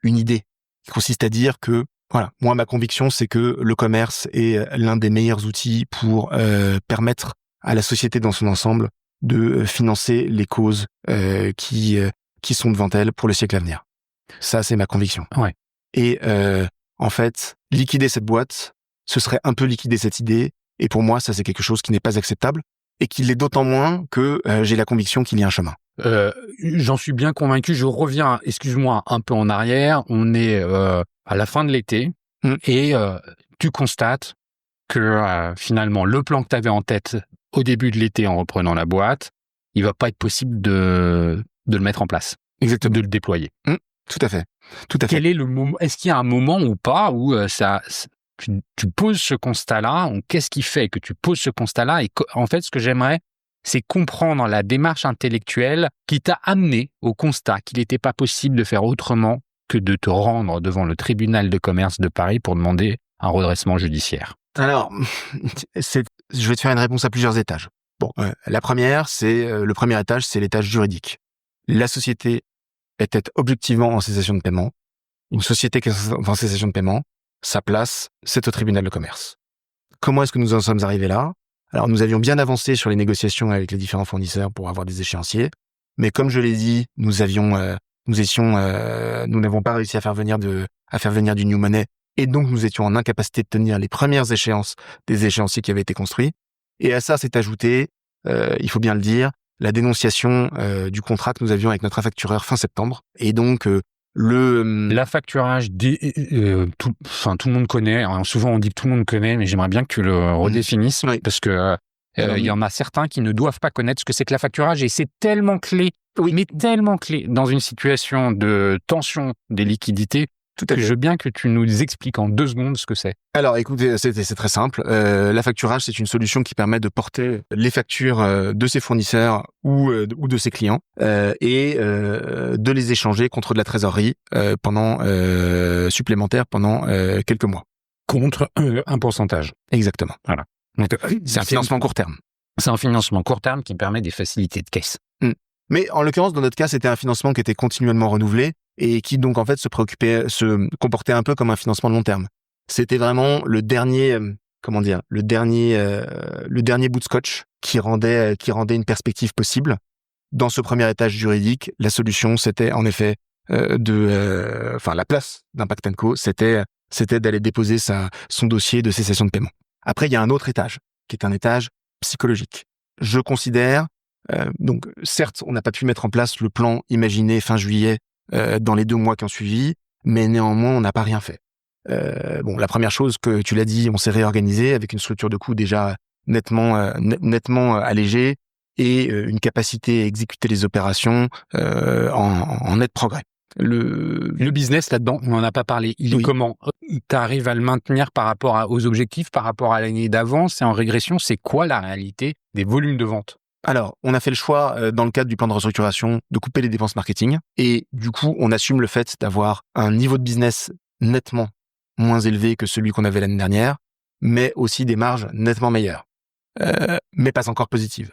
une idée qui consiste à dire que, voilà, moi, ma conviction, c'est que le commerce est l'un des meilleurs outils pour permettre à la société dans son ensemble de financer les causes qui sont devant elle pour le siècle à venir. Ça, c'est ma conviction. Ouais. Et en fait, liquider cette boîte, ce serait un peu liquider cette idée. Et pour moi, ça, c'est quelque chose qui n'est pas acceptable et qui l'est d'autant moins que j'ai la conviction qu'il y a un chemin. J'en suis bien convaincu. Je reviens, excuse-moi, un peu en arrière. On est à la fin de l'été et tu constates que finalement, le plan que tu avais en tête au début de l'été en reprenant la boîte, il va pas être possible de le mettre en place. Exactement. De le déployer. Tout à fait. Quel est le moment? Est-ce qu'il y a un moment ou pas où tu poses ce constat-là? Ou qu'est-ce qui fait que tu poses ce constat-là? Et en fait, ce que j'aimerais, c'est comprendre la démarche intellectuelle qui t'a amené au constat qu'il n'était pas possible de faire autrement que de te rendre devant le tribunal de commerce de Paris pour demander un redressement judiciaire. Alors, je vais te faire une réponse à plusieurs étages. Bon, la première, le premier étage, c'est l'étage juridique. La société était objectivement en cessation de paiement. Une société qui est en cessation de paiement, sa place, c'est au tribunal de commerce. Comment est-ce que nous en sommes arrivés là? Alors, nous avions bien avancé sur les négociations avec les différents fournisseurs pour avoir des échéanciers, mais comme je l'ai dit, nous n'avons pas réussi à faire venir du new money, et donc nous étions en incapacité de tenir les premières échéances des échéanciers qui avaient été construits. Et à ça s'est ajouté, il faut bien le dire, la dénonciation du contrat que nous avions avec notre affactureur fin septembre. Et donc, l'affacturage, tout le monde connaît. Alors, souvent, on dit que tout le monde connaît, mais j'aimerais bien que tu le redéfinisses, parce que il y en a certains qui ne doivent pas connaître ce que c'est que l'affacturage, et c'est tellement clé, mais tellement clé dans une situation de tension des liquidités. Je veux bien que tu nous expliques en 2 secondes ce que c'est. Alors, écoutez, c'est très simple. L'affacturage, c'est une solution qui permet de porter les factures de ses fournisseurs ou de ses clients et de les échanger contre de la trésorerie supplémentaire pendant quelques mois. Contre un pourcentage. Exactement. Voilà. Donc, c'est un financement court terme. C'est un financement court terme qui permet des facilités de caisse. Mais en l'occurrence, dans notre cas, c'était un financement qui était continuellement renouvelé et qui donc en fait se comportait un peu comme un financement de long terme. C'était vraiment le dernier bout de scotch qui rendait une perspective possible. Dans ce premier étage juridique, la solution, c'était en effet la place d'Impact & Co, c'était d'aller déposer son dossier de cessation de paiement. Après, il y a un autre étage, qui est un étage psychologique. Je considère, donc certes, on n'a pas pu mettre en place le plan imaginé fin juillet dans les 2 mois qui ont suivi, mais néanmoins, on n'a pas rien fait. La première chose que tu l'as dit, on s'est réorganisé avec une structure de coût déjà nettement allégée et une capacité à exécuter les opérations en net progrès. Le business là-dedans, on n'en a pas parlé. Il est comment? Tu arrives à le maintenir par rapport aux objectifs, par rapport à l'année d'avant? C'est en régression? C'est quoi la réalité des volumes de vente? Alors, on a fait le choix, dans le cadre du plan de restructuration, de couper les dépenses marketing. Et du coup, on assume le fait d'avoir un niveau de business nettement moins élevé que celui qu'on avait l'année dernière, mais aussi des marges nettement meilleures, mais pas encore positives.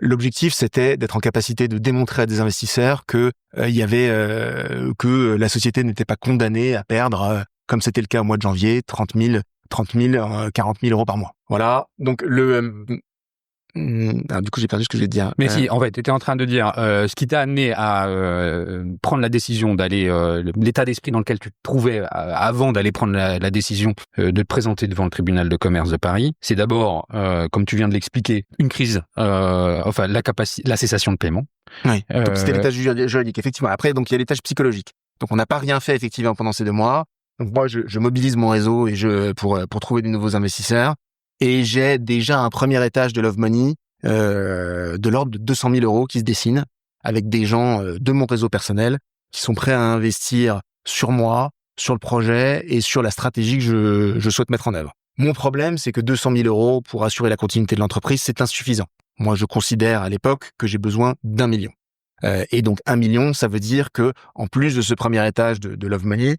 L'objectif, c'était d'être en capacité de démontrer à des investisseurs que que la société n'était pas condamnée à perdre, comme c'était le cas au mois de janvier, 40 000 euros par mois. Voilà. Donc du coup, j'ai perdu ce que je voulais te dire. Mais si, en fait, tu étais en train de dire ce qui t'a amené à prendre la décision d'aller, l'état d'esprit dans lequel tu te trouvais avant d'aller prendre la décision de te présenter devant le tribunal de commerce de Paris. C'est d'abord, comme tu viens de l'expliquer, une crise, la cessation de paiement. Oui, donc c'était l'étage juridique, effectivement. Après, donc il y a l'étage psychologique. Donc on n'a pas rien fait effectivement pendant ces 2 mois. Donc moi, je mobilise mon réseau et pour trouver des nouveaux investisseurs. Et j'ai déjà un premier étage de Love Money de l'ordre de 200 000 euros qui se dessine avec des gens de mon réseau personnel qui sont prêts à investir sur moi, sur le projet et sur la stratégie que je souhaite mettre en œuvre. Mon problème, c'est que 200 000 euros pour assurer la continuité de l'entreprise, c'est insuffisant. Moi, je considère à l'époque que j'ai besoin d'1 million. Et donc 1 million, ça veut dire que en plus de ce premier étage de Love Money,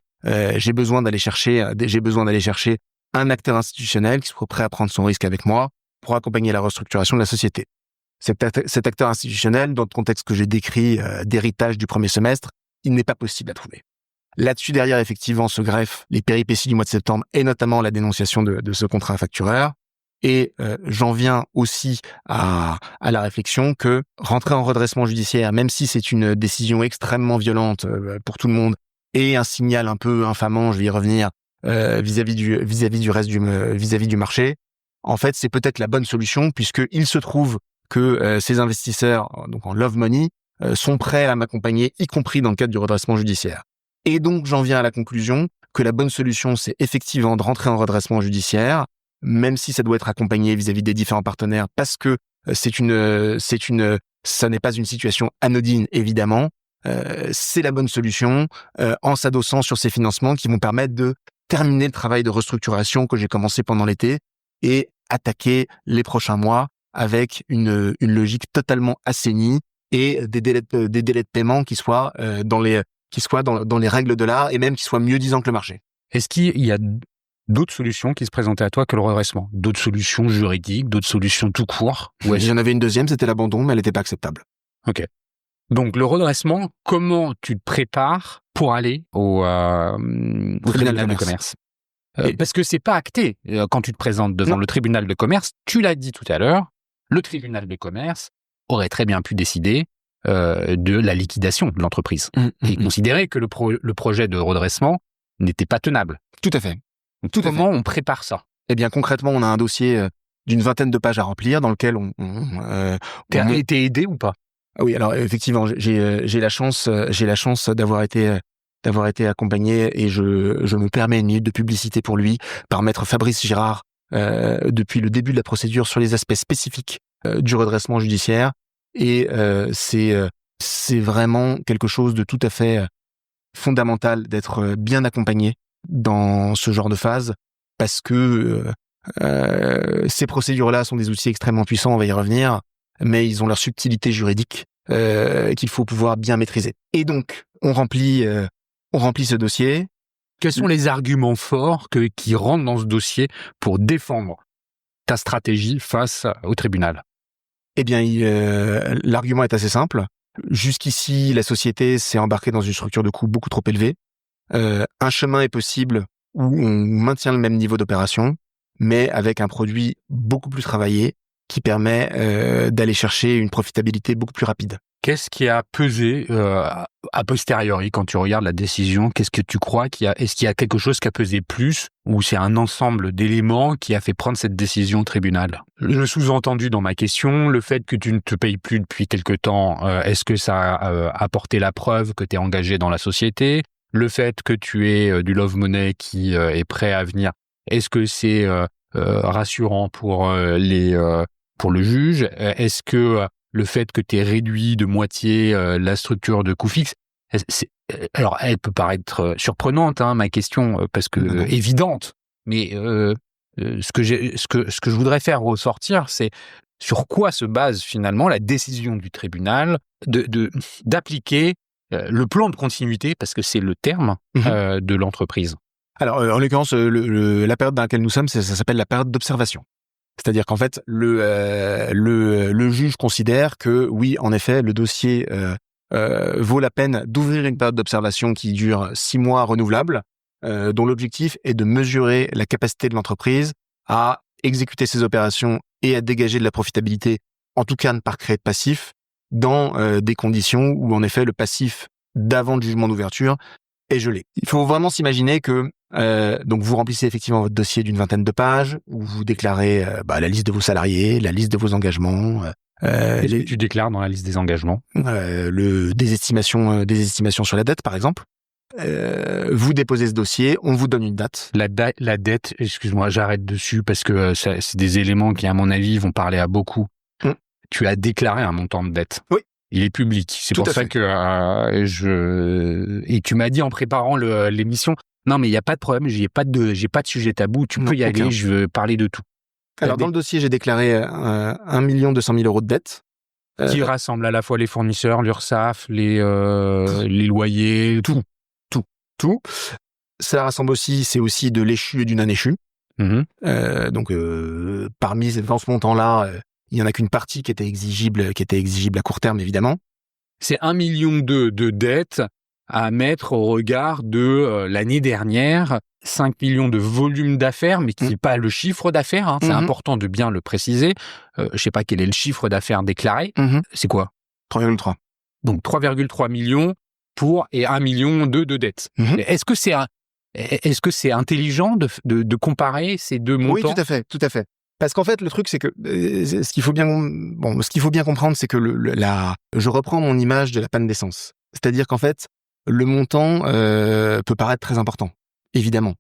j'ai besoin d'aller chercher un acteur institutionnel qui soit prêt à prendre son risque avec moi pour accompagner la restructuration de la société. Cet acteur institutionnel, dans le contexte que j'ai décrit d'héritage du premier semestre, il n'est pas possible à trouver. Là-dessus, derrière, effectivement, se greffent les péripéties du mois de septembre et notamment la dénonciation de ce contrat factureur. Et j'en viens aussi à la réflexion que rentrer en redressement judiciaire, même si c'est une décision extrêmement violente pour tout le monde et un signal un peu infamant, je vais y revenir, vis-à-vis du marché, en fait, c'est peut-être la bonne solution puisque il se trouve que ces investisseurs, donc en Love Money, sont prêts à m'accompagner, y compris dans le cadre du redressement judiciaire. Et donc, j'en viens à la conclusion que la bonne solution, c'est effectivement de rentrer en redressement judiciaire, même si ça doit être accompagné vis-à-vis des différents partenaires, parce que ça n'est pas une situation anodine, évidemment. C'est la bonne solution en s'adossant sur ces financements qui vont permettre de terminer le travail de restructuration que j'ai commencé pendant l'été et attaquer les prochains mois avec une logique totalement assainie et des délais de paiement qui soient dans les règles de l'art et même qui soient mieux disants que le marché. Est-ce qu'il y a d'autres solutions qui se présentaient à toi que le redressement? D'autres solutions juridiques, d'autres solutions tout court? Ouais, j'en avais une deuxième, c'était l'abandon, mais elle n'était pas acceptable. Ok. Donc, le redressement, comment tu te prépares pour aller au tribunal de commerce? Parce que c'est pas acté quand tu te présentes devant le tribunal de commerce. Tu l'as dit tout à l'heure, le tribunal de commerce aurait très bien pu décider de la liquidation de l'entreprise et considérer que le projet de redressement n'était pas tenable. Tout à fait. Donc, comment on prépare ça? Eh bien, concrètement, on a un dossier d'une 20aine de pages à remplir dans lequel T'es aidé ou pas? Ah oui, alors effectivement, j'ai la chance d'avoir été accompagné et je me permets une minute de publicité pour lui par maître Fabrice Girard depuis le début de la procédure sur les aspects spécifiques du redressement judiciaire et c'est vraiment quelque chose de tout à fait fondamental d'être bien accompagné dans ce genre de phase parce que ces procédures-là sont des outils extrêmement puissants, on va y revenir, mais ils ont leur subtilité juridique qu'il faut pouvoir bien maîtriser. Et donc, on remplit ce dossier. Quels sont les arguments forts qui rentrent dans ce dossier pour défendre ta stratégie face au tribunal? Eh bien, l'argument est assez simple. Jusqu'ici, la société s'est embarquée dans une structure de coûts beaucoup trop élevée. Un chemin est possible où on maintient le même niveau d'opération, mais avec un produit beaucoup plus travaillé, qui permet d'aller chercher une profitabilité beaucoup plus rapide. Qu'est-ce qui a pesé a posteriori quand tu regardes la décision? Qu'est-ce que tu crois est-ce qu'il y a quelque chose qui a pesé plus ou c'est un ensemble d'éléments qui a fait prendre cette décision au tribunal? Le sous-entendu dans ma question, le fait que tu ne te payes plus depuis quelque temps, est-ce que ça a apporté la preuve que tu es engagé dans la société? Le fait que tu aies du love money qui est prêt à venir, est-ce que c'est rassurant pour le juge? Est-ce que le fait que tu aies réduit de moitié la structure de coût fixe, alors elle peut paraître surprenante, ma question, parce que évidente, mais ce que je voudrais faire ressortir, c'est sur quoi se base finalement la décision du tribunal d'appliquer le plan de continuité, parce que c'est le terme de l'entreprise. Alors, en l'occurrence, la période dans laquelle nous sommes, ça s'appelle la période d'observation. C'est-à-dire qu'en fait, le juge considère que oui, en effet, le dossier vaut la peine d'ouvrir une période d'observation qui dure 6 mois renouvelable, dont l'objectif est de mesurer la capacité de l'entreprise à exécuter ses opérations et à dégager de la profitabilité, en tout cas ne pas créer de passif, dans des conditions où en effet le passif d'avant le jugement d'ouverture est gelé. Il faut vraiment s'imaginer que donc vous remplissez effectivement votre dossier d'une 20aine de pages où vous déclarez la liste de vos salariés, la liste de vos engagements. Qu'est-ce que tu déclares dans la liste des engagements? Des estimations sur la dette, par exemple. Vous déposez ce dossier, on vous donne une date. La dette, excuse-moi, j'arrête dessus parce que c'est des éléments qui, à mon avis, vont parler à beaucoup. Tu as déclaré un montant de dette. Oui. Il est public. C'est pour ça que et tu m'as dit en préparant l'émission, non mais il y a pas de problème, j'ai pas de sujet tabou, tu peux y aller, je veux parler de tout. Alors dans le dossier, j'ai déclaré 1 200 000 euros de dette. Qui rassemble à la fois les fournisseurs, l'URSSAF, les loyers, tout. Ça rassemble aussi, c'est aussi de l'échu et du non-échu. Donc parmi dans ce montant-là, il y en a qu'une partie qui était exigible à court terme, évidemment. C'est 1,2 million de dettes à mettre au regard de l'année dernière, 5 millions de volume d'affaires, mais qui n'est pas le chiffre d'affaires. C'est important de bien le préciser. Je sais pas quel est le chiffre d'affaires déclaré. C'est quoi? 3,3. Donc 3,3 millions et 1,2 million de dettes. Est-ce que c'est intelligent de comparer ces deux montants? Oui, tout à fait. Parce qu'en fait, le truc, c'est que ce qu'il faut bien comprendre, c'est que je reprends mon image de la panne d'essence. C'est-à-dire qu'en fait, le montant peut paraître très important, évidemment.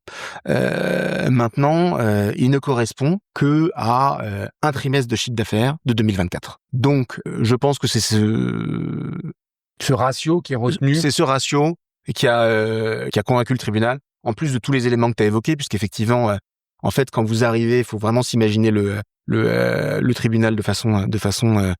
Maintenant, il ne correspond que à un trimestre de chiffre d'affaires de 2024. Donc, je pense que c'est ce ratio qui est retenu. C'est ce ratio qui a convaincu le tribunal, en plus de tous les éléments que tu as évoqués, puisqu'effectivement, en fait, quand vous arrivez, il faut vraiment s'imaginer le tribunal de façon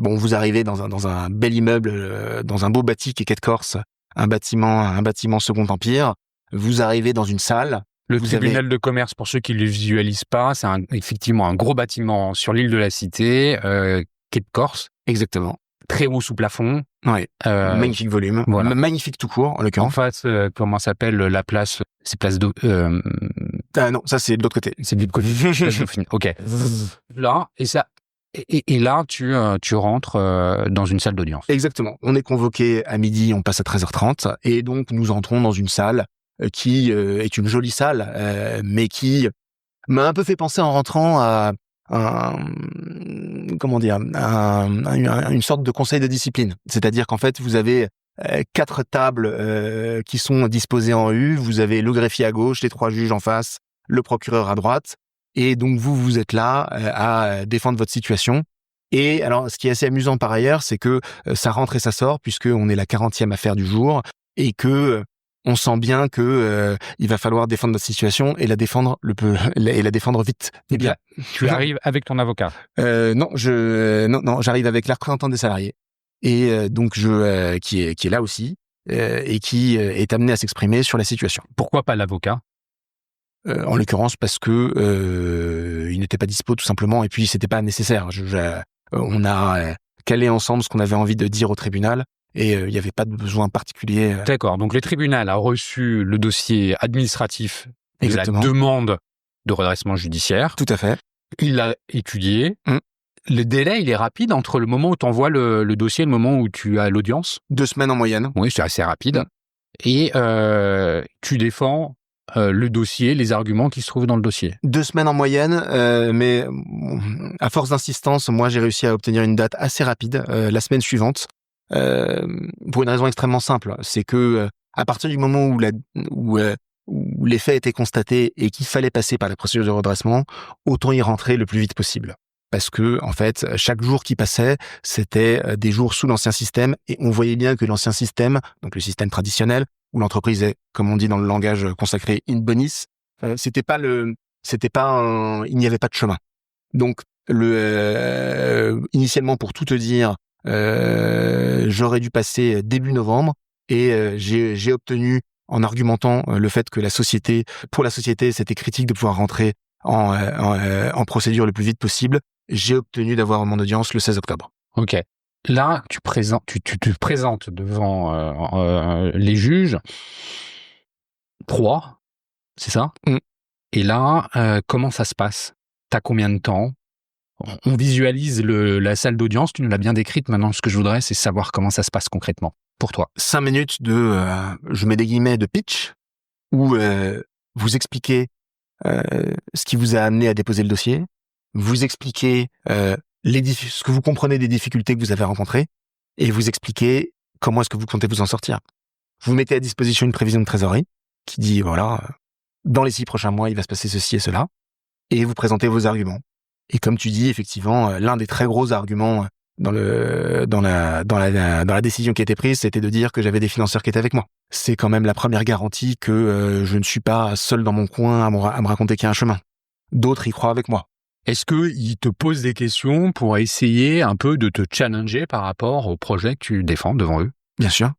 vous arrivez dans un bel immeuble, dans un beau bâti qui est Quai de Corse, un bâtiment Second Empire. Vous arrivez dans une salle. Le tribunal de commerce, pour ceux qui ne le visualisent pas, c'est effectivement un gros bâtiment sur l'île de la Cité, Quai de Corse. Exactement. Très haut sous plafond. Oui. Magnifique volume. Voilà. Magnifique tout court, en l'occurrence. En face, comment s'appelle la place? C'est place de... non, ça c'est de l'autre côté. C'est de l'autre côté. Ok. Là, et là, tu rentres dans une salle d'audience. Exactement. On est convoqué à midi, on passe à 13h30, et donc nous entrons dans une salle qui est une jolie salle, mais qui m'a un peu fait penser en rentrant à une sorte de conseil de discipline. C'est-à-dire qu'en fait, vous avez 4 tables qui sont disposées en U, vous avez le greffier à gauche, les 3 juges en face, le procureur à droite, et donc vous êtes là à défendre votre situation. Et alors, ce qui est assez amusant par ailleurs, c'est que ça rentre et ça sort, puisqu'on est la 40e affaire du jour, et que on sent bien que il va falloir défendre notre situation et la défendre vite. Eh bien, tu arrives avec ton avocat? Non, j'arrive avec la représentante des salariés et donc qui est là aussi et qui est amené à s'exprimer sur la situation. Pourquoi pas l'avocat? En l'occurrence parce que il n'était pas dispo tout simplement et puis c'était pas nécessaire. On a calé ensemble ce qu'on avait envie de dire au tribunal. Et il n'y avait pas de besoin particulier. D'accord. Donc, le tribunal a reçu le dossier administratif de la Exactement. demande de redressement judiciaire. Tout à fait. Il l'a étudié. Le délai, il est rapide entre le moment où tu envoies le dossier et le moment où tu as l'audience? 2 semaines en moyenne. Oui, c'est assez rapide. Et tu défends le dossier, les arguments qui se trouvent dans le dossier. 2 semaines en moyenne, mais à force d'insistance, moi j'ai réussi à obtenir une date assez rapide, la semaine suivante, pour une raison extrêmement simple, c'est que à partir du moment où les faits étaient constatés et qu'il fallait passer par la procédure de redressement, autant y rentrer le plus vite possible. Parce que, en fait, chaque jour qui passait, c'était des jours sous l'ancien système, et on voyait bien que l'ancien système, donc le système traditionnel, où l'entreprise est, comme on dit dans le langage consacré, in bonis, il n'y avait pas de chemin. Donc, initialement, pour tout te dire, j'aurais dû passer début novembre, et j'ai obtenu, en argumentant le fait que pour la société, c'était critique de pouvoir rentrer en procédure le plus vite possible, j'ai obtenu d'avoir mon audience le 16 octobre. Ok. Là, tu te présentes devant les juges. 3, c'est ça? Et là, comment ça se passe? T'as combien de temps? On visualise la salle d'audience, tu nous l'as bien décrite. Maintenant, ce que je voudrais, c'est savoir comment ça se passe concrètement pour toi. 5 minutes je mets des guillemets, de pitch, où vous expliquez ce qui vous a amené à déposer le dossier, vous expliquez ce que vous comprenez des difficultés que vous avez rencontrées, et vous expliquez comment est-ce que vous comptez vous en sortir. Vous mettez à disposition une prévision de trésorerie qui dit, voilà, dans les 6 prochains mois, il va se passer ceci et cela, et vous présentez vos arguments. Et comme tu dis, effectivement, l'un des très gros arguments dans la décision qui a été prise, c'était de dire que j'avais des financeurs qui étaient avec moi. C'est quand même la première garantie que je ne suis pas seul dans mon coin à me raconter qu'il y a un chemin. D'autres y croient avec moi. Est-ce qu'ils te posent des questions pour essayer un peu de te challenger par rapport au projet que tu défends devant eux? Bien sûr.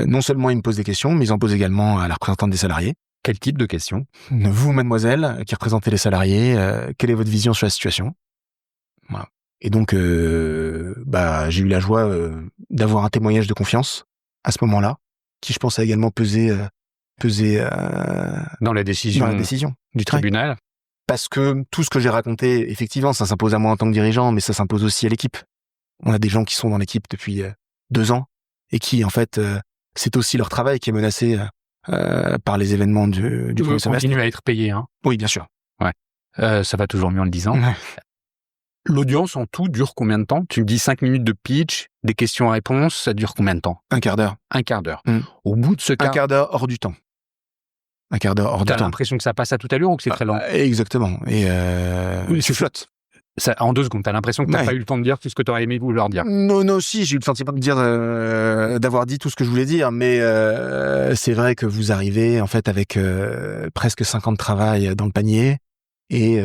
Non seulement ils me posent des questions, mais ils en posent également à la représentante des salariés. Quel type de questions? Vous, mademoiselle, qui représentez les salariés, quelle est votre vision sur la situation? Voilà. Et donc, j'ai eu la joie d'avoir un témoignage de confiance à ce moment-là, qui je pense a également pesé dans la décision du tribunal. Ouais. Parce que tout ce que j'ai raconté, effectivement, ça s'impose à moi en tant que dirigeant, mais ça s'impose aussi à l'équipe. On a des gens qui sont dans l'équipe depuis 2 ans et qui, en fait, c'est aussi leur travail qui est menacé par les événements du premier semestre. Continue à être payé, hein. Oui, bien sûr. Ouais. Ça va toujours mieux en le disant. Ouais. L'audience en tout dure combien de temps? Tu me dis 5 minutes de pitch, des questions-réponses, ça dure combien de temps? 1/4 d'heure. 1/4 d'heure. Au bout de ce 1/4 d'heure hors du temps. 1/4 d'heure hors du temps. T'as l'impression que ça passe à toute allure ou que c'est très lent? Exactement. Et tu flottes. Ça, en 2 secondes, t'as l'impression que t'as pas eu le temps de dire tout ce que t'aurais aimé vouloir dire. Non, si, j'ai eu le sentiment de dire, d'avoir dit tout ce que je voulais dire, mais c'est vrai que vous arrivez en fait avec presque 5 ans de travail dans le panier, et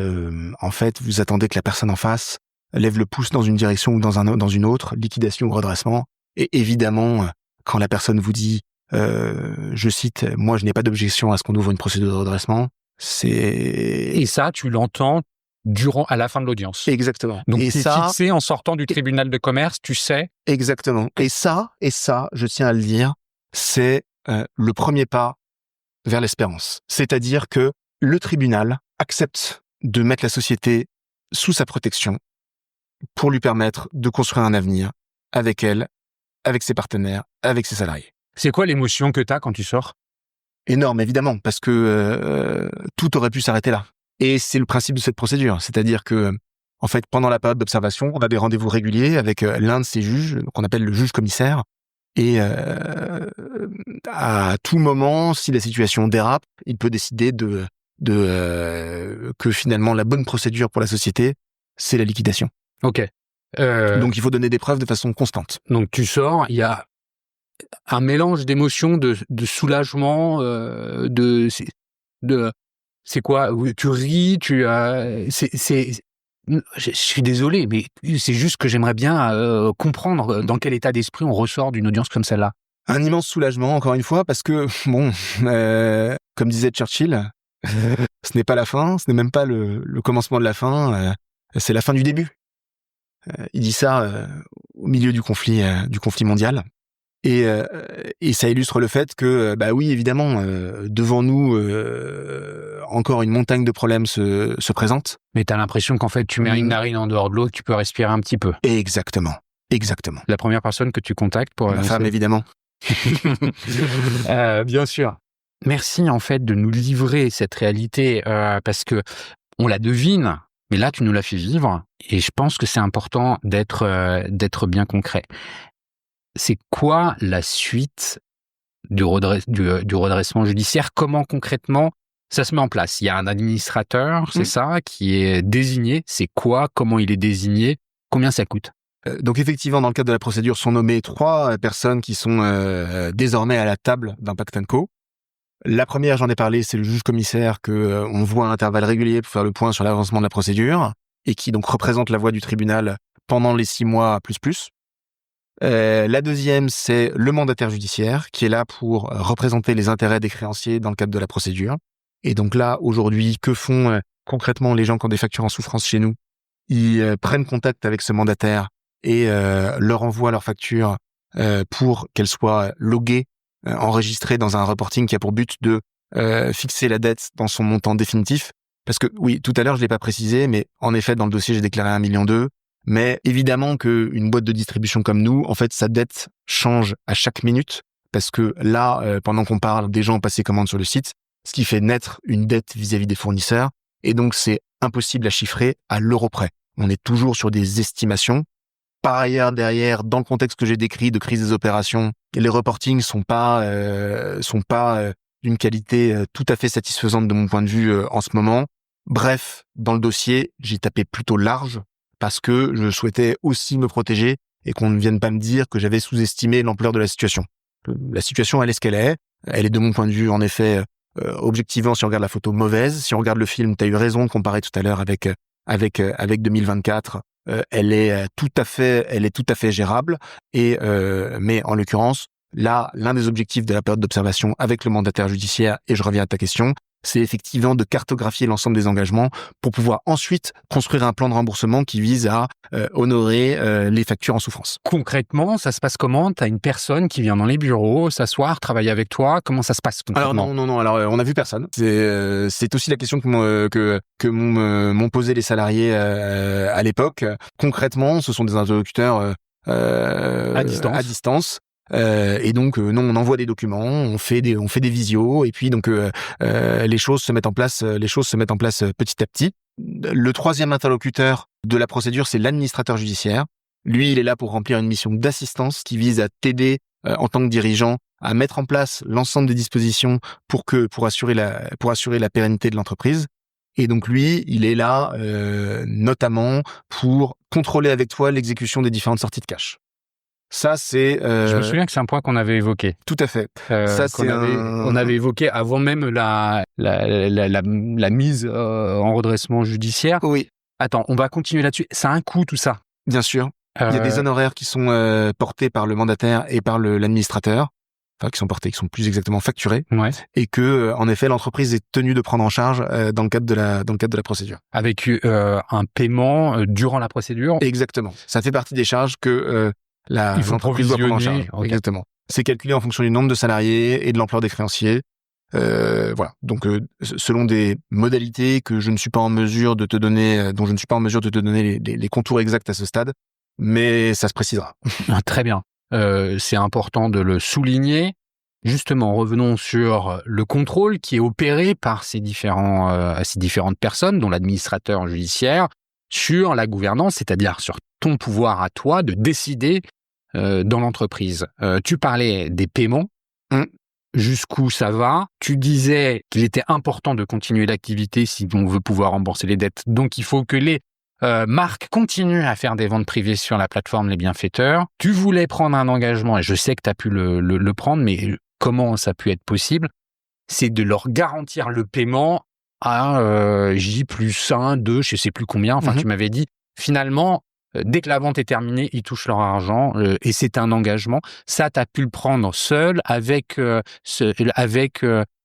en fait vous attendez que la personne en face lève le pouce dans une direction ou dans une autre, liquidation ou redressement, et évidemment quand la personne vous dit, je cite, moi je n'ai pas d'objection à ce qu'on ouvre une procédure de redressement, et ça tu l'entends à la fin de l'audience. Exactement. Donc, t'es fixé en sortant du tribunal de commerce, tu sais. Exactement. Et ça, je tiens à le dire, c'est le premier pas vers l'espérance. C'est-à-dire que le tribunal accepte de mettre la société sous sa protection pour lui permettre de construire un avenir avec elle, avec ses partenaires, avec ses salariés. C'est quoi l'émotion que t'as quand tu sors? Énorme, évidemment, parce que tout aurait pu s'arrêter là. Et c'est le principe de cette procédure, c'est-à-dire que, en fait, pendant la période d'observation, on a des rendez-vous réguliers avec l'un de ces juges, qu'on appelle le juge-commissaire, et à tout moment, si la situation dérape, il peut décider que finalement la bonne procédure pour la société, c'est la liquidation. Ok. Donc il faut donner des preuves de façon constante. Donc tu sors, il y a un mélange d'émotions, de soulagement, c'est quoi? Tu ris, je suis désolé, mais c'est juste que j'aimerais bien comprendre dans quel état d'esprit on ressort d'une audience comme celle-là. Un immense soulagement, encore une fois, parce que, comme disait Churchill, ce n'est pas la fin, ce n'est même pas le commencement de la fin, c'est la fin du début. Il dit ça au milieu du conflit mondial. Et ça illustre le fait que, oui, évidemment, devant nous, encore une montagne de problèmes se présente. Mais t'as l'impression qu'en fait, tu mets une narine en dehors de l'autre, tu peux respirer un petit peu. Exactement. La première personne que tu contactes pour... Ma femme, évidemment. Bien sûr. Merci, en fait, de nous livrer cette réalité, parce que on la devine, mais là, tu nous l'as fait vivre, et je pense que c'est important d'être bien concret. C'est quoi la suite du redressement judiciaire? Comment concrètement ça se met en place? Il y a un administrateur, c'est ça, qui est désigné. C'est quoi? Comment il est désigné? Combien ça coûte? Donc effectivement, dans le cadre de la procédure, sont nommées 3 personnes qui sont désormais à la table d'Impact & Co. La première, j'en ai parlé, c'est le juge commissaire que on voit à intervalles réguliers pour faire le point sur l'avancement de la procédure et qui donc représente la voix du tribunal pendant les 6 mois plus. La deuxième, c'est le mandataire judiciaire qui est là pour représenter les intérêts des créanciers dans le cadre de la procédure. Et donc là, aujourd'hui, que font concrètement les gens qui ont des factures en souffrance chez nous? Ils prennent contact avec ce mandataire et leur envoient leurs factures pour qu'elles soient loguées, enregistrées dans un reporting qui a pour but de fixer la dette dans son montant définitif. Parce que oui, tout à l'heure, je l'ai pas précisé, mais en effet, dans le dossier, j'ai déclaré 1,2 million. Mais évidemment qu'une boîte de distribution comme nous, en fait, sa dette change à chaque minute parce que là, pendant qu'on parle, des gens ont passé commande sur le site, ce qui fait naître une dette vis-à-vis des fournisseurs. Et donc, c'est impossible à chiffrer à l'euro près. On est toujours sur des estimations. Par ailleurs, derrière, dans le contexte que j'ai décrit de crise des opérations, les reportings sont pas d'une qualité tout à fait satisfaisante de mon point de vue en ce moment. Bref, dans le dossier, j'ai tapé plutôt large parce que je souhaitais aussi me protéger et qu'on ne vienne pas me dire que j'avais sous-estimé l'ampleur de la situation. La situation, elle est ce qu'elle est. Elle est de mon point de vue, en effet, objectivement, si on regarde la photo, mauvaise. Si on regarde le film, tu as eu raison de comparer tout à l'heure avec 2024. Elle est tout à fait gérable. Mais en l'occurrence, là, l'un des objectifs de la période d'observation avec le mandataire judiciaire, et je reviens à ta question, c'est effectivement de cartographier l'ensemble des engagements pour pouvoir ensuite construire un plan de remboursement qui vise à honorer les factures en souffrance. Concrètement, ça se passe comment? Tu as une personne qui vient dans les bureaux, s'asseoir, travailler avec toi. Comment ça se passe concrètement? Alors non. Alors on n'a vu personne. C'est aussi la question que m'ont posé les salariés à l'époque. Concrètement, ce sont des interlocuteurs à distance. Et donc non, on envoie des documents, on fait des visios et puis donc les choses se mettent en place petit à petit. Le troisième interlocuteur de la procédure, c'est l'administrateur judiciaire. Lui, il est là pour remplir une mission d'assistance qui vise à t'aider en tant que dirigeant à mettre en place l'ensemble des dispositions pour assurer la pérennité de l'entreprise. Et donc lui, il est là notamment pour contrôler avec toi l'exécution des différentes sorties de cash. Ça, c'est... Je me souviens que c'est un point qu'on avait évoqué. Tout à fait. On avait évoqué avant même la mise en redressement judiciaire. Oui. Attends, on va continuer là-dessus. Ça a un coût, tout ça. Bien sûr. Il y a des honoraires qui sont portés par le mandataire et par l'administrateur. Enfin, qui sont plus exactement facturés. Ouais. Et que, en effet, l'entreprise est tenue de prendre en charge dans le cadre de la procédure. Avec un paiement durant la procédure. Exactement. Ça fait partie des charges que... l'entreprise doit prendre en charge. Okay. Exactement. C'est calculé en fonction du nombre de salariés et de l'ampleur des créanciers. Voilà. Donc, selon des modalités que je ne suis pas en mesure de te donner, dont je ne suis pas en mesure de te donner les contours exacts à ce stade, mais ça se précisera. Très bien. C'est important de le souligner. Justement, revenons sur le contrôle qui est opéré par ces différentes personnes, dont l'administrateur judiciaire, sur la gouvernance, c'est-à-dire sur ton pouvoir à toi de décider dans l'entreprise. Tu parlais des paiements, jusqu'où ça va. Tu disais qu'il était important de continuer l'activité si on veut pouvoir rembourser les dettes. Donc, il faut que les marques continuent à faire des ventes privées sur la plateforme Les Bienfaiteurs. Tu voulais prendre un engagement, et je sais que tu as pu le prendre, mais comment ça a pu être possible? C'est de leur garantir le paiement à J+1, 2, je sais plus combien. Enfin, tu m'avais dit, finalement, dès que la vente est terminée, ils touchent leur argent et c'est un engagement. Ça, tu as pu le prendre seul avec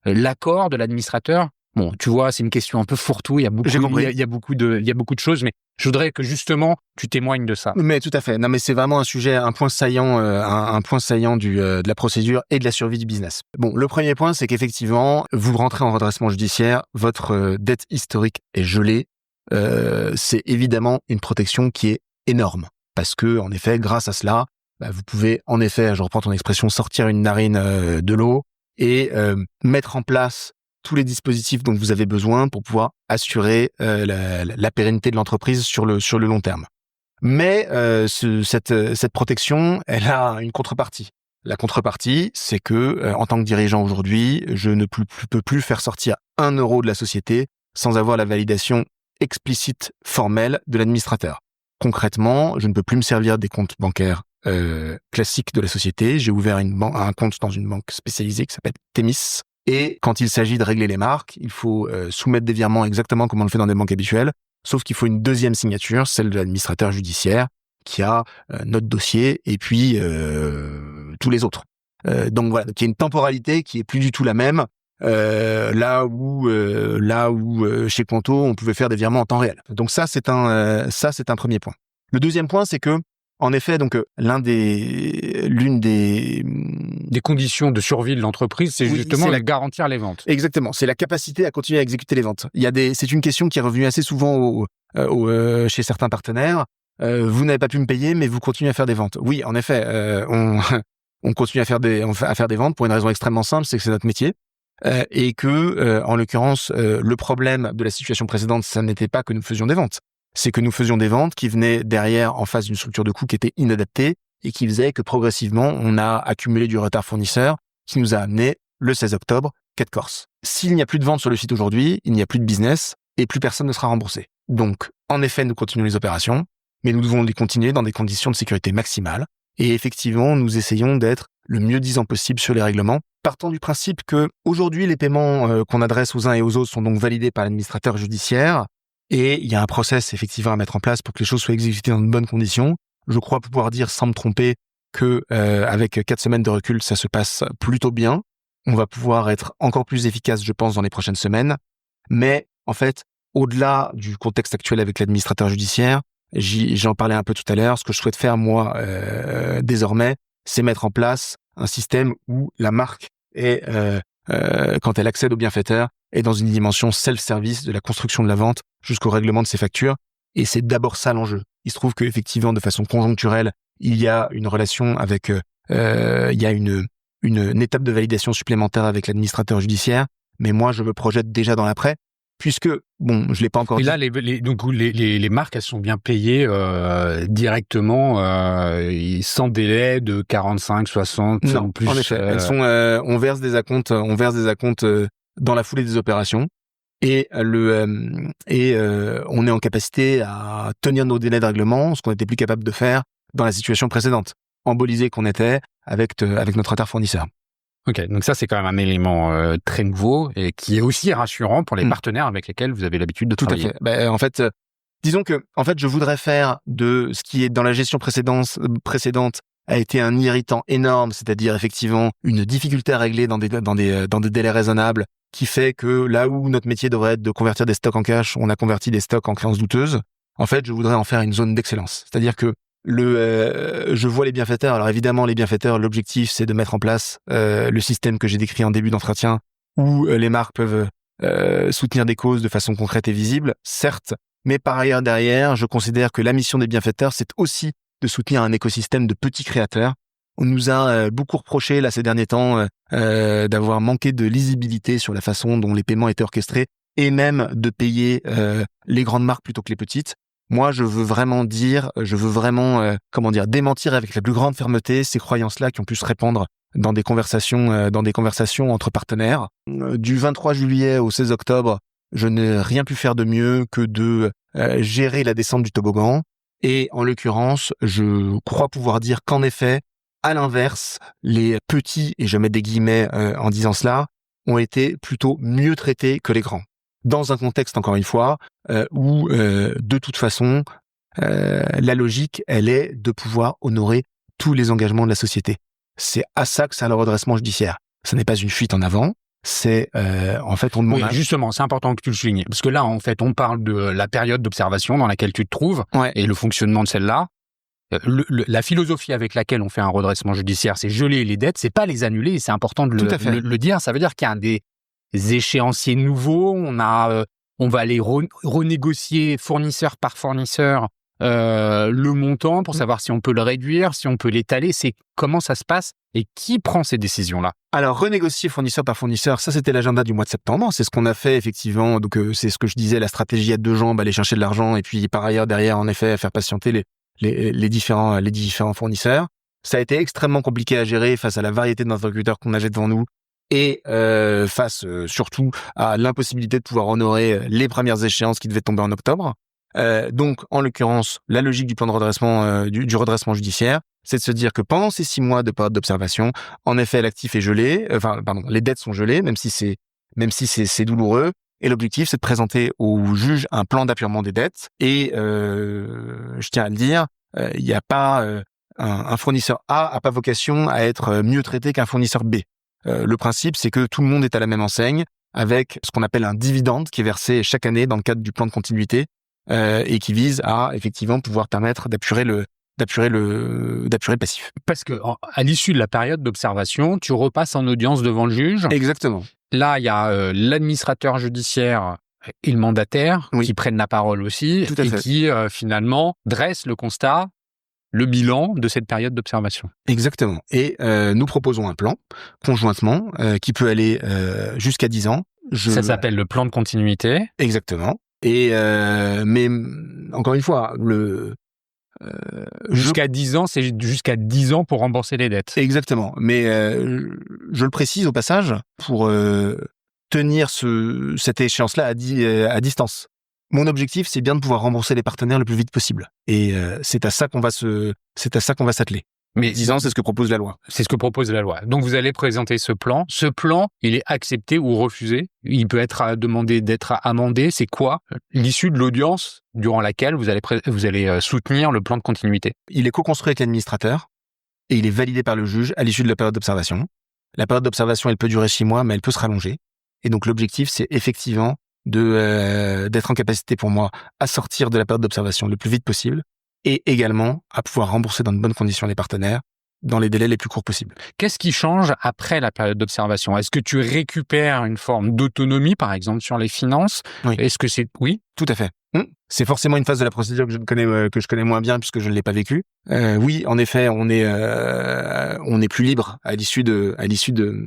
l'accord de l'administrateur. Bon, tu vois, c'est une question un peu fourre-tout. Il y a beaucoup de choses, mais Je voudrais que justement tu témoignes de ça. Mais tout à fait. Non, mais c'est vraiment un point saillant, un point saillant de la procédure et de la survie du business. Bon, le premier point, c'est qu'effectivement, vous rentrez en redressement judiciaire, votre dette historique est gelée. C'est évidemment une protection qui est énorme parce que, en effet, grâce à cela, vous pouvez, en effet, je reprends ton expression, sortir une narine de l'eau et mettre en place tous les dispositifs dont vous avez besoin pour pouvoir assurer la pérennité de l'entreprise sur le long terme. Mais cette protection, elle a une contrepartie. La contrepartie, c'est que en tant que dirigeant aujourd'hui, je ne peux plus faire sortir 1 euro de la société sans avoir la validation explicite, formelle de l'administrateur. Concrètement, je ne peux plus me servir des comptes bancaires classiques de la société. J'ai ouvert un compte dans une banque spécialisée qui s'appelle Thémis. Et quand il s'agit de régler les marques, il faut soumettre des virements exactement comme on le fait dans des banques habituelles, sauf qu'il faut une deuxième signature, celle de l'administrateur judiciaire, qui a notre dossier et puis tous les autres. Donc voilà, il y a une temporalité qui est plus du tout la même, là où chez Conto, on pouvait faire des virements en temps réel. Donc ça, c'est un premier point. Le deuxième point, c'est que en effet, donc l'une des conditions de survie de l'entreprise, c'est justement de garantir les ventes. Exactement, c'est la capacité à continuer à exécuter les ventes. C'est une question qui est revenue assez souvent chez certains partenaires. Vous n'avez pas pu me payer, mais vous continuez à faire des ventes. Oui, en effet, on continue à faire des ventes pour une raison extrêmement simple, c'est que c'est notre métier. Et que, en l'occurrence, le problème de la situation précédente, ça n'était pas que nous faisions des ventes. C'est que nous faisions des ventes qui venaient derrière en face d'une structure de coût qui était inadaptée et qui faisait que progressivement, on a accumulé du retard fournisseur qui nous a amené le 16 octobre, quai de Corse. S'il n'y a plus de ventes sur le site aujourd'hui, il n'y a plus de business et plus personne ne sera remboursé. Donc, en effet, nous continuons les opérations, mais nous devons les continuer dans des conditions de sécurité maximales. Et effectivement, nous essayons d'être le mieux disant possible sur les règlements, partant du principe que aujourd'hui, les paiements qu'on adresse aux uns et aux autres sont donc validés par l'administrateur judiciaire. Et il y a un process effectivement à mettre en place pour que les choses soient exécutées dans de bonnes conditions. Je crois pouvoir dire sans me tromper que avec 4 semaines de recul, ça se passe plutôt bien. On va pouvoir être encore plus efficace, je pense, dans les prochaines semaines. Mais en fait, au-delà du contexte actuel avec l'administrateur judiciaire, j'en parlais un peu tout à l'heure, ce que je souhaite faire moi désormais, c'est mettre en place un système où la marque est, quand elle accède au bienfaiteur, est dans une dimension self-service de la construction de la vente jusqu'au règlement de ses factures. Et c'est d'abord ça l'enjeu. Il se trouve qu'effectivement, de façon conjoncturelle, il y a une relation avec, il y a une étape de validation supplémentaire avec l'administrateur judiciaire. Mais moi, je me projette déjà dans l'après, puisque, bon, je l'ai pas encore dit. Et là, donc les marques, elles sont bien payées directement, sans délai de 45, 60, non, en plus. En effet, elles sont, on verse des acomptes dans la foulée des opérations. Et on est en capacité à tenir nos délais de règlement, ce qu'on n'était plus capable de faire dans la situation précédente, embolisé qu'on était avec notre retard fournisseur. Ok, donc ça c'est quand même un élément très nouveau et qui est aussi rassurant pour les partenaires avec lesquels vous avez l'habitude de travailler. Tout à fait. En fait, disons que je voudrais faire de ce qui est dans la gestion précédente a été un irritant énorme, c'est-à-dire effectivement une difficulté à régler dans des délais raisonnables, qui fait que là où notre métier devrait être de convertir des stocks en cash, on a converti des stocks en créances douteuses. En fait, je voudrais en faire une zone d'excellence. C'est-à-dire que je vois les bienfaiteurs. Alors évidemment, les bienfaiteurs, l'objectif, c'est de mettre en place le système que j'ai décrit en début d'entretien, où les marques peuvent soutenir des causes de façon concrète et visible, certes, mais par ailleurs derrière, je considère que la mission des bienfaiteurs, c'est aussi de soutenir un écosystème de petits créateurs. On nous a beaucoup reproché là ces derniers temps d'avoir manqué de lisibilité sur la façon dont les paiements étaient orchestrés et même de payer les grandes marques plutôt que les petites. Moi, je veux vraiment démentir avec la plus grande fermeté ces croyances-là qui ont pu se répandre dans des conversations entre partenaires. Du 23 juillet au 16 octobre, je n'ai rien pu faire de mieux que de gérer la descente du toboggan. Et en l'occurrence, je crois pouvoir dire qu'en effet, à l'inverse, les petits, et je mets des guillemets en disant cela, ont été plutôt mieux traités que les grands. Dans un contexte, encore une fois, où de toute façon, la logique, elle est de pouvoir honorer tous les engagements de la société. C'est à ça que sert le redressement judiciaire. Ce n'est pas une fuite en avant, c'est en fait on demande. Oui, justement, c'est important que tu le soulignes, parce que là, en fait, on parle de la période d'observation dans laquelle tu te trouves et le fonctionnement de celle-là. La philosophie avec laquelle on fait un redressement judiciaire, c'est geler les dettes, c'est pas les annuler, et c'est important de le dire. Ça veut dire qu'il y a des échéanciers nouveaux, on va aller renégocier fournisseur par fournisseur le montant pour savoir si on peut le réduire, si on peut l'étaler. C'est comment ça se passe et qui prend ces décisions-là? Alors, renégocier fournisseur par fournisseur, ça c'était l'agenda du mois de septembre. C'est ce qu'on a fait effectivement. Donc c'est ce que je disais, la stratégie à deux jambes, aller chercher de l'argent et puis par ailleurs derrière, en effet, faire patienter les différents fournisseurs. Ça a été extrêmement compliqué à gérer face à la variété d'interlocuteurs qu'on avait devant nous et face surtout à l'impossibilité de pouvoir honorer les premières échéances qui devaient tomber en octobre. Donc, en l'occurrence, la logique du plan de redressement du redressement judiciaire, c'est de se dire que pendant ces 6 mois de période d'observation, en effet, l'actif est gelé, les dettes sont gelées, même si c'est douloureux. Et l'objectif, c'est de présenter au juge un plan d'appurement des dettes. Et je tiens à le dire, il n'y a pas un fournisseur A n'a pas vocation à être mieux traité qu'un fournisseur B. Le principe, c'est que tout le monde est à la même enseigne, avec ce qu'on appelle un dividende qui est versé chaque année dans le cadre du plan de continuité et qui vise à effectivement pouvoir permettre d'apurer le passif. Parce que à l'issue de la période d'observation, tu repasses en audience devant le juge. Exactement. Là, il y a l'administrateur judiciaire et le mandataire qui prennent la parole aussi et qui finalement dressent le constat, le bilan de cette période d'observation. Exactement. Et nous proposons un plan conjointement qui peut aller jusqu'à 10 ans. Ça s'appelle le plan de continuité. Exactement. Et mais encore une fois, jusqu'à 10 ans, c'est jusqu'à 10 ans pour rembourser les dettes. Exactement. Mais je le précise au passage pour tenir cette échéance-là à distance. Mon objectif, c'est bien de pouvoir rembourser les partenaires le plus vite possible. Et c'est à ça qu'on va s'atteler. Mais 10 ans, c'est ce que propose la loi. C'est ce que propose la loi. Donc, vous allez présenter ce plan. Ce plan, il est accepté ou refusé. Il peut être demandé d'être amendé. C'est quoi l'issue de l'audience durant laquelle vous allez soutenir le plan de continuité? Il est co-construit avec l'administrateur et il est validé par le juge à l'issue de la période d'observation. La période d'observation, elle peut durer 6 mois, mais elle peut se rallonger. Et donc, l'objectif, c'est effectivement d'être en capacité pour moi à sortir de la période d'observation le plus vite possible et également à pouvoir rembourser dans de bonnes conditions les partenaires dans les délais les plus courts possibles. Qu'est-ce qui change après la période d'observation? Est-ce que tu récupères une forme d'autonomie, par exemple, sur les finances? Oui. Est-ce que c'est... Oui, tout à fait. C'est forcément une phase de la procédure que je connais moins bien puisque je ne l'ai pas vécue. Oui, en effet, on est plus libre à l'issue de.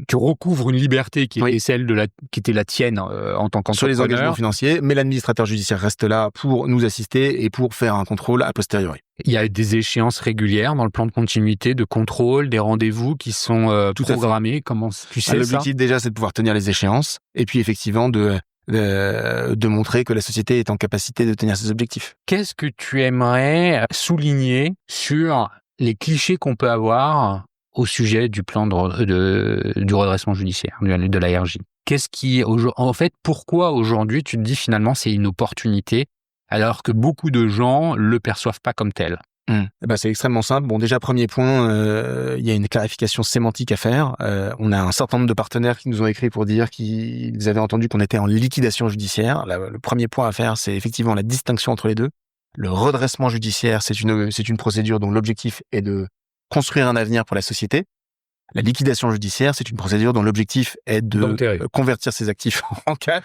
Tu recouvres une liberté qui est celle qui était la tienne en tant qu'entrepreneur. Sur les engagements financiers, mais l'administrateur judiciaire reste là pour nous assister et pour faire un contrôle a posteriori. Il y a des échéances régulières dans le plan de continuité, de contrôle, des rendez-vous qui sont programmés. Comment tu sais ça? L'objectif déjà, c'est de pouvoir tenir les échéances et puis effectivement de montrer que la société est en capacité de tenir ses objectifs. Qu'est-ce que tu aimerais souligner sur les clichés qu'on peut avoir au sujet du plan du redressement judiciaire, de l'ARJ? En fait, pourquoi aujourd'hui tu te dis finalement c'est une opportunité alors que beaucoup de gens le perçoivent pas comme tel? C'est extrêmement simple. Bon, déjà, premier point, il y a une clarification sémantique à faire. On a un certain nombre de partenaires qui nous ont écrit pour dire qu'ils avaient entendu qu'on était en liquidation judiciaire. Le premier point à faire, c'est effectivement la distinction entre les deux. Le redressement judiciaire, c'est une procédure dont l'objectif est de construire un avenir pour la société. La liquidation judiciaire, c'est une procédure dont l'objectif est de convertir ses actifs en cash,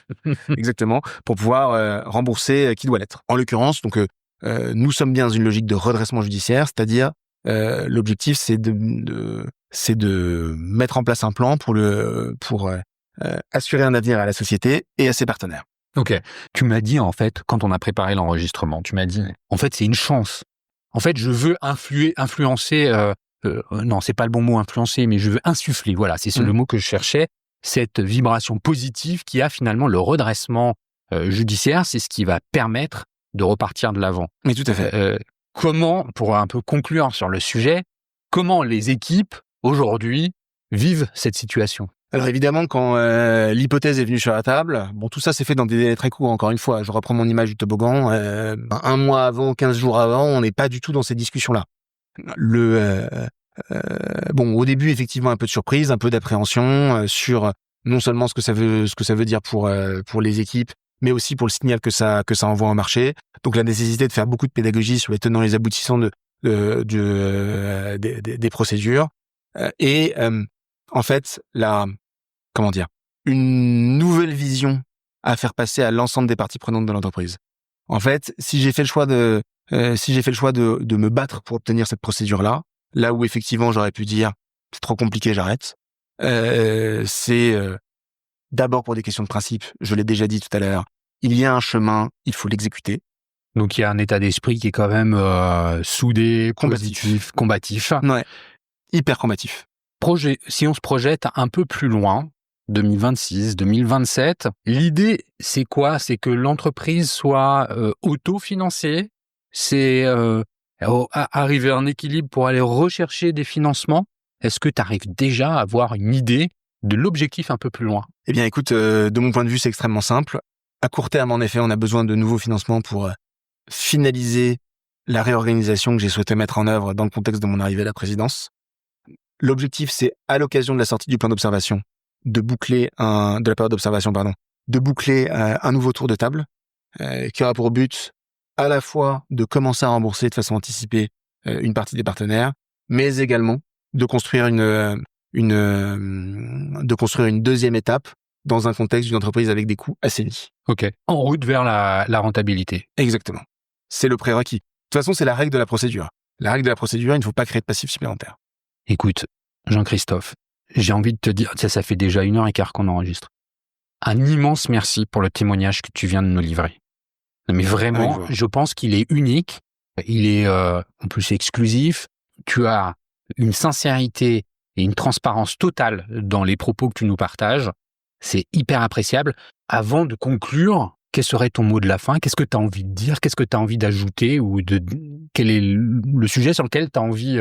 exactement, pour pouvoir rembourser qui doit l'être. En l'occurrence, donc nous sommes bien dans une logique de redressement judiciaire, c'est-à-dire l'objectif c'est de mettre en place un plan pour assurer un avenir à la société et à ses partenaires. Ok. Tu m'as dit en fait quand on a préparé l'enregistrement, tu m'as dit en fait c'est une chance. En fait je veux influencer. Non, c'est pas le bon mot influencer, mais je veux insuffler. Voilà, c'est le mot que je cherchais. Cette vibration positive qui a finalement le redressement judiciaire, c'est ce qui va permettre de repartir de l'avant. Mais tout à fait. Comment, pour un peu conclure sur le sujet, comment les équipes aujourd'hui vivent cette situation? Alors évidemment, quand l'hypothèse est venue sur la table, bon, tout ça s'est fait dans des délais très courts. Encore une fois, je reprends mon image du toboggan. 1 mois avant, 15 jours avant, on n'est pas du tout dans ces discussions-là. Au début, effectivement, un peu de surprise, un peu d'appréhension sur non seulement ce que ça veut dire pour les équipes, mais aussi pour le signal que ça envoie au marché. Donc la nécessité de faire beaucoup de pédagogie sur les tenants et les aboutissants des procédures et en fait une nouvelle vision à faire passer à l'ensemble des parties prenantes de l'entreprise. En fait, si j'ai fait le choix de me battre pour obtenir cette procédure-là, là où effectivement j'aurais pu dire c'est trop compliqué, j'arrête. C'est d'abord pour des questions de principe. Je l'ai déjà dit tout à l'heure. Il y a un chemin, il faut l'exécuter. Donc il y a un état d'esprit qui est quand même soudé, positif, combatif. Ouais, hyper combatif. Si on se projette un peu plus loin, 2026, 2027, l'idée c'est quoi? C'est que l'entreprise soit autofinancée, c'est arriver à un équilibre pour aller rechercher des financements. Est-ce que tu arrives déjà à avoir une idée de l'objectif un peu plus loin? Eh bien écoute, de mon point de vue c'est extrêmement simple. À court terme en effet on a besoin de nouveaux financements pour finaliser la réorganisation que j'ai souhaité mettre en œuvre dans le contexte de mon arrivée à la présidence. L'objectif, c'est à l'occasion de la sortie du plan d'observation, de boucler un nouveau tour de table qui aura pour but à la fois de commencer à rembourser de façon anticipée une partie des partenaires, mais également de construire une deuxième étape dans un contexte d'une entreprise avec des coûts assainis. Ok. En route vers la rentabilité. Exactement. C'est le prérequis. De toute façon, c'est la règle de la procédure. La règle de la procédure, il ne faut pas créer de passif supplémentaire. Écoute, Jean-Christophe, j'ai envie de te dire, ça fait déjà 1h15 qu'on enregistre. Un immense merci pour le témoignage que tu viens de nous livrer. Mais vraiment, je pense qu'il est unique. Il est en plus exclusif. Tu as une sincérité et une transparence totale dans les propos que tu nous partages. C'est hyper appréciable. Avant de conclure, quel serait ton mot de la fin? Qu'est-ce que tu as envie de dire? Qu'est-ce que tu as envie d'ajouter? Quel est le sujet sur lequel que tu as envie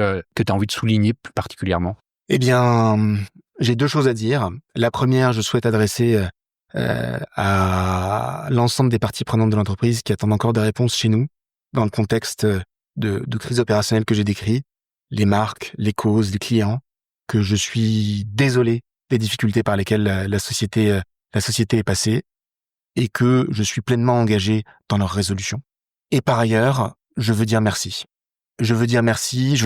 de souligner plus particulièrement? Eh bien, j'ai deux choses à dire. La première, je souhaite adresser à l'ensemble des parties prenantes de l'entreprise qui attendent encore des réponses chez nous dans le contexte de crise opérationnelle que j'ai décrit, les marques, les causes, les clients, que je suis désolé des difficultés par lesquelles la société est passée et que je suis pleinement engagé dans leur résolution. Et par ailleurs, je veux dire merci. Je veux dire merci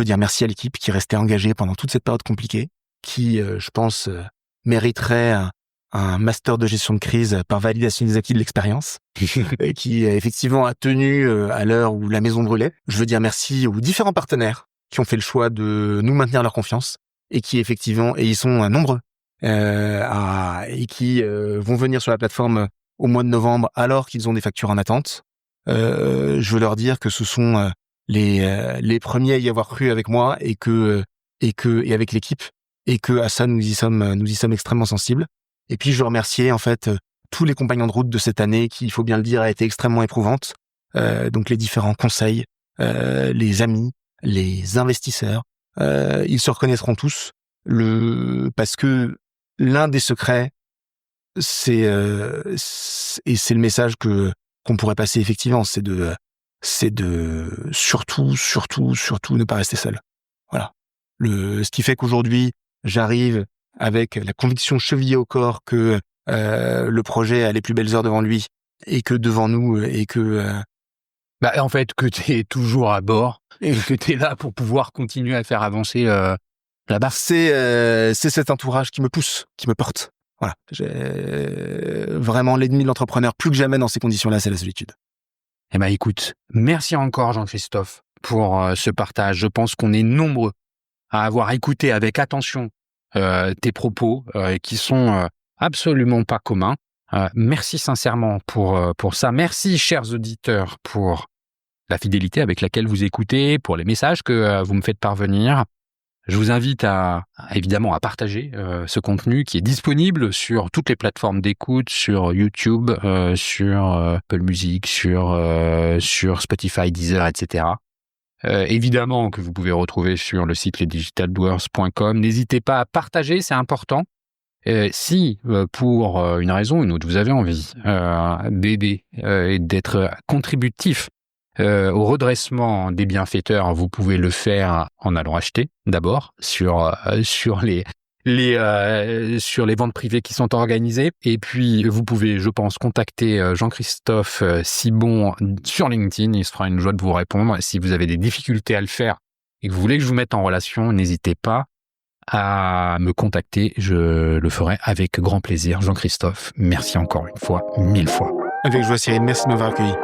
à l'équipe qui restait engagée pendant toute cette période compliquée, qui, je pense, mériterait un master de gestion de crise par validation des acquis de l'expérience, et qui effectivement a tenu à l'heure où la maison brûlait. Je veux dire merci aux différents partenaires qui ont fait le choix de nous maintenir leur confiance et qui effectivement, et ils sont nombreux, et qui vont venir sur la plateforme au mois de novembre alors qu'ils ont des factures en attente. Je veux leur dire que ce sont les premiers à y avoir cru avec moi et avec l'équipe, et que à ça nous y sommes extrêmement sensibles. Et puis je veux remercier en fait tous les compagnons de route de cette année qui, il faut bien le dire, a été extrêmement éprouvante. Donc les différents conseils, les amis, les investisseurs, ils se reconnaîtront tous. Parce que l'un des secrets, c'est le message qu'on pourrait passer effectivement, c'est de surtout ne pas rester seul. Voilà. Ce qui fait qu'aujourd'hui, j'arrive avec la conviction chevillée au corps que le projet a les plus belles heures devant lui et que devant nous et que en fait que tu es toujours à bord et que tu es là pour pouvoir continuer à faire avancer la barre. C'est cet entourage qui me pousse, qui me porte. Voilà. Vraiment, l'ennemi de l'entrepreneur, plus que jamais dans ces conditions-là, c'est la solitude. Eh ben, écoute, merci encore Jean-Christophe pour ce partage. Je pense qu'on est nombreux à avoir écouté avec attention tes propos qui sont absolument pas communs. Merci sincèrement pour ça. Merci, chers auditeurs, pour la fidélité avec laquelle vous écoutez, pour les messages que vous me faites parvenir. Je vous invite évidemment à partager ce contenu qui est disponible sur toutes les plateformes d'écoute, sur YouTube, sur Apple Music, sur Spotify, Deezer, etc. Évidemment que vous pouvez retrouver sur le site lesdigitaldoers.com. N'hésitez pas à partager, c'est important. Si pour une raison ou une autre, vous avez envie d'aider et d'être contributif au redressement des bienfaiteurs, vous pouvez le faire en allant acheter d'abord sur les sur les ventes privées qui sont organisées. Et puis, vous pouvez, je pense, contacter Jean-Christophe Sibon sur LinkedIn. Il se fera une joie de vous répondre. Si vous avez des difficultés à le faire et que vous voulez que je vous mette en relation, n'hésitez pas à me contacter. Je le ferai avec grand plaisir. Jean-Christophe, merci encore une fois, 1000 fois. Avec joie, Cyril. Merci de m'avoir accueilli.